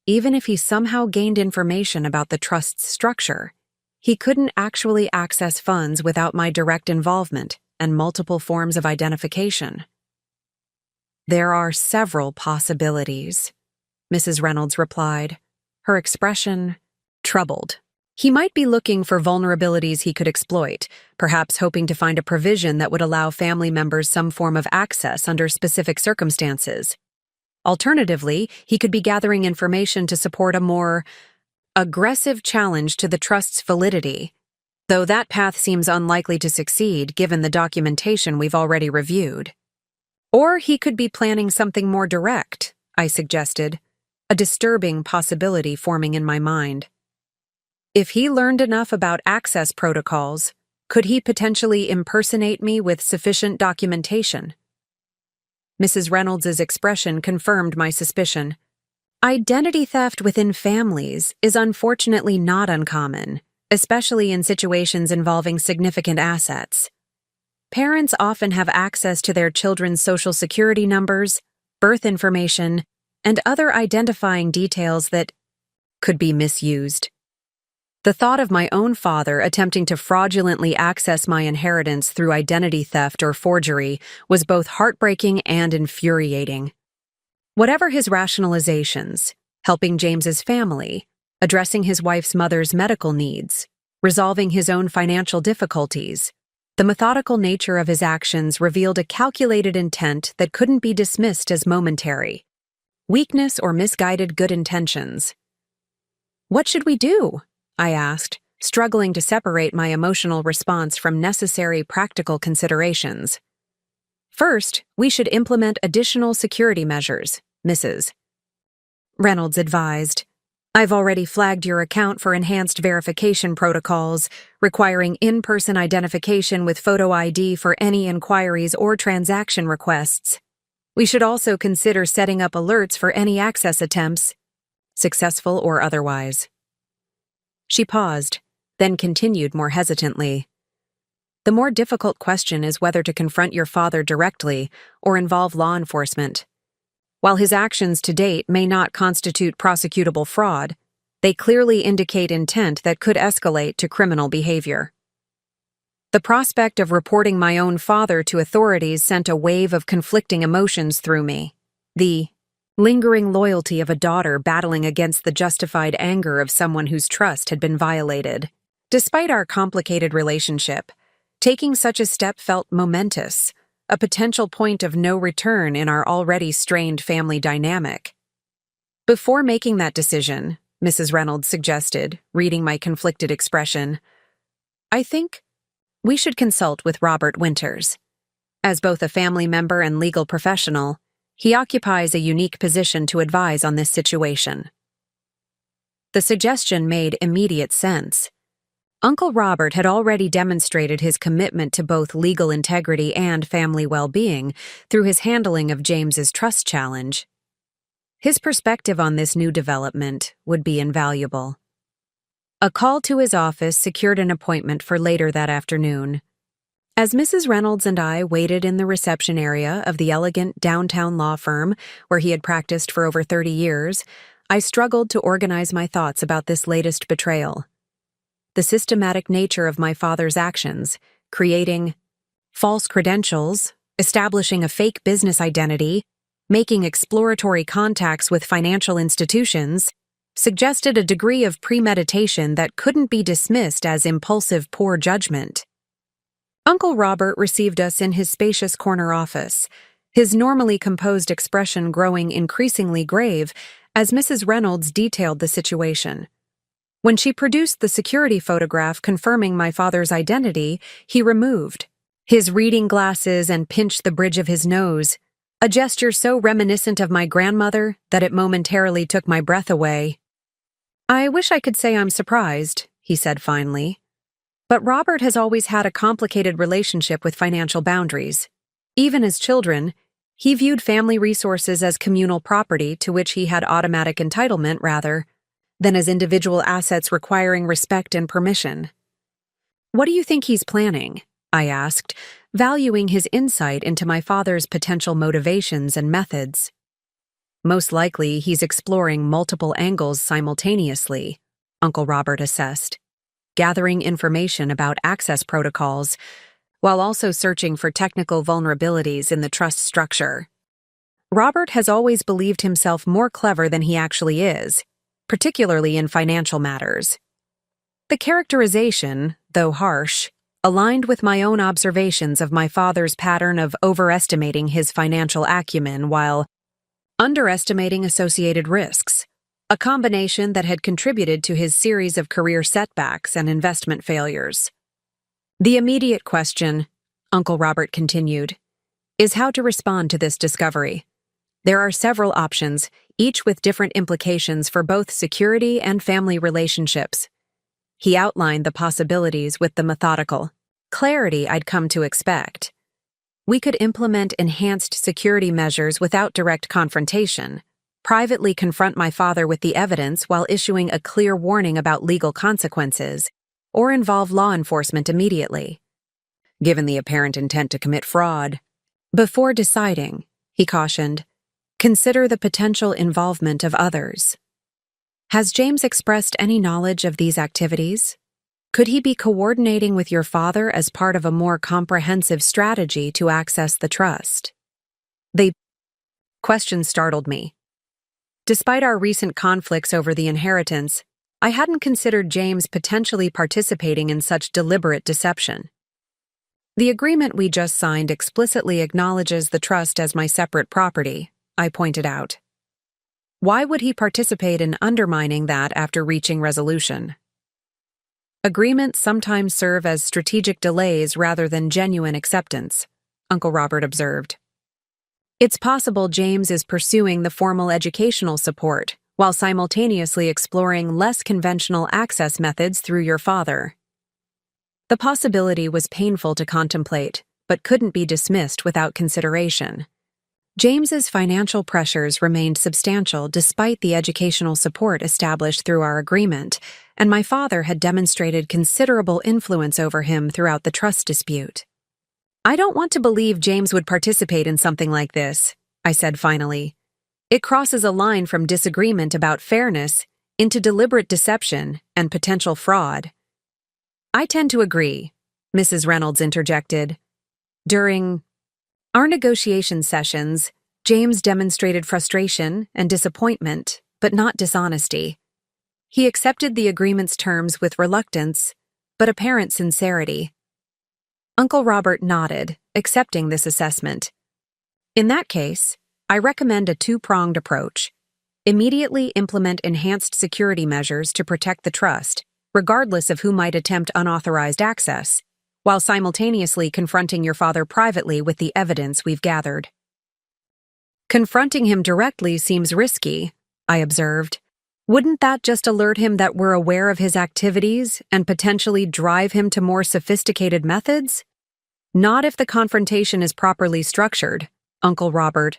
Even if he somehow gained information about the trust's structure, he couldn't actually access funds without my direct involvement and multiple forms of identification. "There are several possibilities," Mrs. Reynolds replied, her expression troubled. "He might be looking for vulnerabilities he could exploit, perhaps hoping to find a provision that would allow family members some form of access under specific circumstances. Alternatively, he could be gathering information to support a more aggressive challenge to the trust's validity, though that path seems unlikely to succeed given the documentation we've already reviewed. Or he could be planning something more direct," I suggested, a disturbing possibility forming in my mind. "If he learned enough about access protocols, could he potentially impersonate me with sufficient documentation?" Mrs. Reynolds's expression confirmed my suspicion. Identity theft within families is unfortunately not uncommon, especially in situations involving significant assets. Parents often have access to their children's social security numbers, birth information, and other identifying details that could be misused. The thought of my own father attempting to fraudulently access my inheritance through identity theft or forgery was both heartbreaking and infuriating. Whatever his rationalizations, helping James's family, addressing his wife's mother's medical needs, resolving his own financial difficulties, the methodical nature of his actions revealed a calculated intent that couldn't be dismissed as momentary. Weakness or misguided good intentions. "What should we do?" I asked, struggling to separate my emotional response from necessary practical considerations. "First, we should implement additional security measures," Mrs. Reynolds advised. "I've already flagged your account for enhanced verification protocols, requiring in-person identification with photo ID for any inquiries or transaction requests. We should also consider setting up alerts for any access attempts, successful or otherwise." She paused, then continued more hesitantly. "The more difficult question is whether to confront your father directly or involve law enforcement. While his actions to date may not constitute prosecutable fraud, they clearly indicate intent that could escalate to criminal behavior." The prospect of reporting my own father to authorities sent a wave of conflicting emotions through me. The lingering loyalty of a daughter battling against the justified anger of someone whose trust had been violated. Despite our complicated relationship, taking such a step felt momentous, a potential point of no return in our already strained family dynamic. "Before making that decision," Mrs. Reynolds suggested, reading my conflicted expression, "I think we should consult with Robert Winters. As both a family member and legal professional, He occupies a unique position to advise on this situation." The suggestion made immediate sense. Uncle Robert had already demonstrated his commitment to both legal integrity and family well-being through his handling of James's trust challenge. His perspective on this new development would be invaluable. A call to his office secured an appointment for later that afternoon. As Mrs. Reynolds and I waited in the reception area of the elegant downtown law firm where he had practiced for over 30 years, I struggled to organize my thoughts about this latest betrayal. The systematic nature of my father's actions, creating false credentials, establishing a fake business identity, making exploratory contacts with financial institutions, suggested a degree of premeditation that couldn't be dismissed as impulsive poor judgment. Uncle Robert received us in his spacious corner office, his normally composed expression growing increasingly grave as Mrs. Reynolds detailed the situation. When she produced the security photograph confirming my father's identity, he removed his reading glasses and pinched the bridge of his nose, a gesture so reminiscent of my grandmother that it momentarily took my breath away. "I wish I could say I'm surprised," he said finally. "But Robert has always had a complicated relationship with financial boundaries. Even as children, he viewed family resources as communal property to which he had automatic entitlement rather than as individual assets requiring respect and permission." "What do you think he's planning?" I asked, valuing his insight into my father's potential motivations and methods. "Most likely, he's exploring multiple angles simultaneously," Uncle Robert assessed, gathering information about access protocols, while also searching for technical vulnerabilities in the trust structure. Robert has always believed himself more clever than he actually is, particularly in financial matters. The characterization, though harsh, aligned with my own observations of my father's pattern of overestimating his financial acumen while underestimating associated risks, a combination that had contributed to his series of career setbacks and investment failures. "The immediate question," Uncle Robert continued, "is how to respond to this discovery. There are several options, each with different implications for both security and family relationships." He outlined the possibilities with the methodical clarity I'd come to expect. We could implement enhanced security measures without direct confrontation, privately confront my father with the evidence while issuing a clear warning about legal consequences, or involve law enforcement immediately, given the apparent intent to commit fraud. "Before deciding," he cautioned, "consider the potential involvement of others." "Has James expressed any knowledge of these activities? Could he be coordinating with your father as part of a more comprehensive strategy to access the trust?" The question startled me. Despite our recent conflicts over the inheritance, I hadn't considered James potentially participating in such deliberate deception. "The agreement we just signed explicitly acknowledges the trust as my separate property," I pointed out. "Why would he participate in undermining that after reaching resolution?" "Agreements sometimes serve as strategic delays rather than genuine acceptance," Uncle Robert observed. "It's possible James is pursuing the formal educational support while simultaneously exploring less conventional access methods through your father." The possibility was painful to contemplate, but couldn't be dismissed without consideration. James's financial pressures remained substantial despite the educational support established through our agreement, and my father had demonstrated considerable influence over him throughout the trust dispute. "I don't want to believe James would participate in something like this," I said finally. "It crosses a line from disagreement about fairness into deliberate deception and potential fraud." "I tend to agree," Mrs. Reynolds interjected. "During our negotiation sessions, James demonstrated frustration and disappointment, but not dishonesty. He accepted the agreement's terms with reluctance, but apparent sincerity." Uncle Robert nodded, accepting this assessment. "In that case, I recommend a two-pronged approach. Immediately implement enhanced security measures to protect the trust, regardless of who might attempt unauthorized access, while simultaneously confronting your father privately with the evidence we've gathered." Confronting him directly seems risky, I observed. Wouldn't that just alert him that we're aware of his activities and potentially drive him to more sophisticated methods? Not if the confrontation is properly structured, Uncle Robert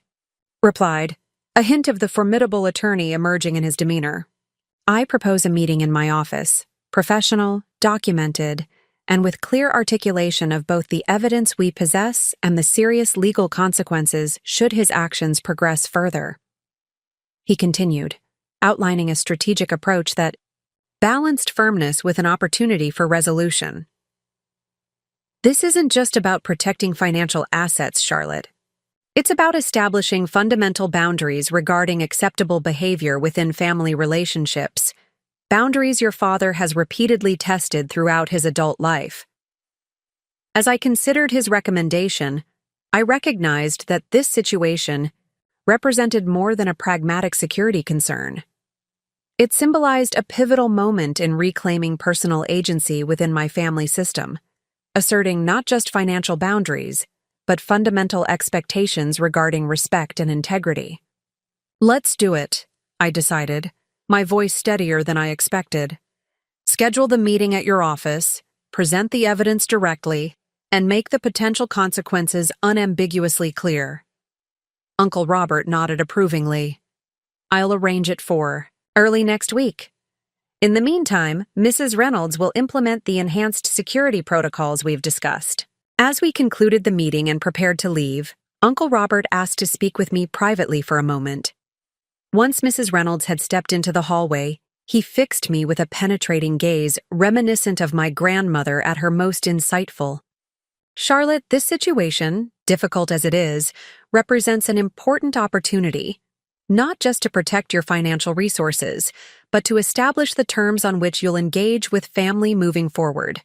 replied, a hint of the formidable attorney emerging in his demeanor. I propose a meeting in my office, professional, documented, and with clear articulation of both the evidence we possess and the serious legal consequences should his actions progress further. He continued, outlining a strategic approach that balanced firmness with an opportunity for resolution. This isn't just about protecting financial assets, Charlotte. It's about establishing fundamental boundaries regarding acceptable behavior within family relationships, boundaries your father has repeatedly tested throughout his adult life. As I considered his recommendation, I recognized that this situation represented more than a pragmatic security concern. It symbolized a pivotal moment in reclaiming personal agency within my family system, asserting not just financial boundaries, but fundamental expectations regarding respect and integrity. Let's do it, I decided, my voice steadier than I expected. Schedule the meeting at your office, present the evidence directly, and make the potential consequences unambiguously clear. Uncle Robert nodded approvingly. I'll arrange it for early next week. In the meantime, Mrs. Reynolds will implement the enhanced security protocols we've discussed. As we concluded the meeting and prepared to leave, Uncle Robert asked to speak with me privately for a moment. Once Mrs. Reynolds had stepped into the hallway, he fixed me with a penetrating gaze reminiscent of my grandmother at her most insightful. Charlotte, this situation, difficult as it is, represents an important opportunity, not just to protect your financial resources, but to establish the terms on which you'll engage with family moving forward.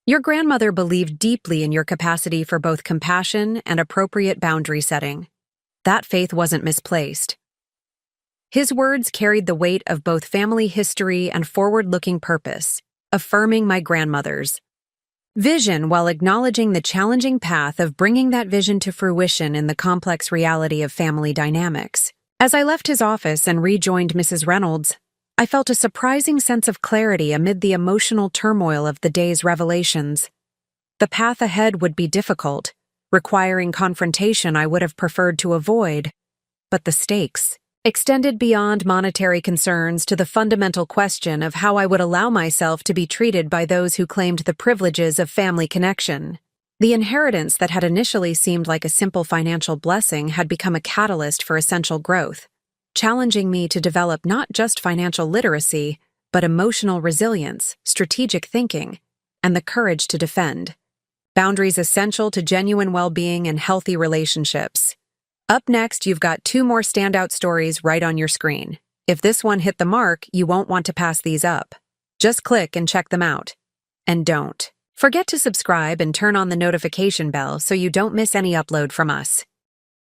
Your grandmother believed deeply in your capacity for both compassion and appropriate boundary setting. That faith wasn't misplaced. His words carried the weight of both family history and forward-looking purpose, affirming my grandmother's vision while acknowledging the challenging path of bringing that vision to fruition in the complex reality of family dynamics. As I left his office and rejoined Mrs. Reynolds, I felt a surprising sense of clarity amid the emotional turmoil of the day's revelations. The path ahead would be difficult, requiring confrontation I would have preferred to avoid, but the stakes extended beyond monetary concerns to the fundamental question of how I would allow myself to be treated by those who claimed the privileges of family connection. The inheritance that had initially seemed like a simple financial blessing had become a catalyst for essential growth, challenging me to develop not just financial literacy, but emotional resilience, strategic thinking, and the courage to defend. Boundaries essential to genuine well-being and healthy relationships. Up next, you've got 2 more standout stories right on your screen. If this one hit the mark, you won't want to pass these up. Just click and check them out. And don't forget to subscribe and turn on the notification bell so you don't miss any upload from us.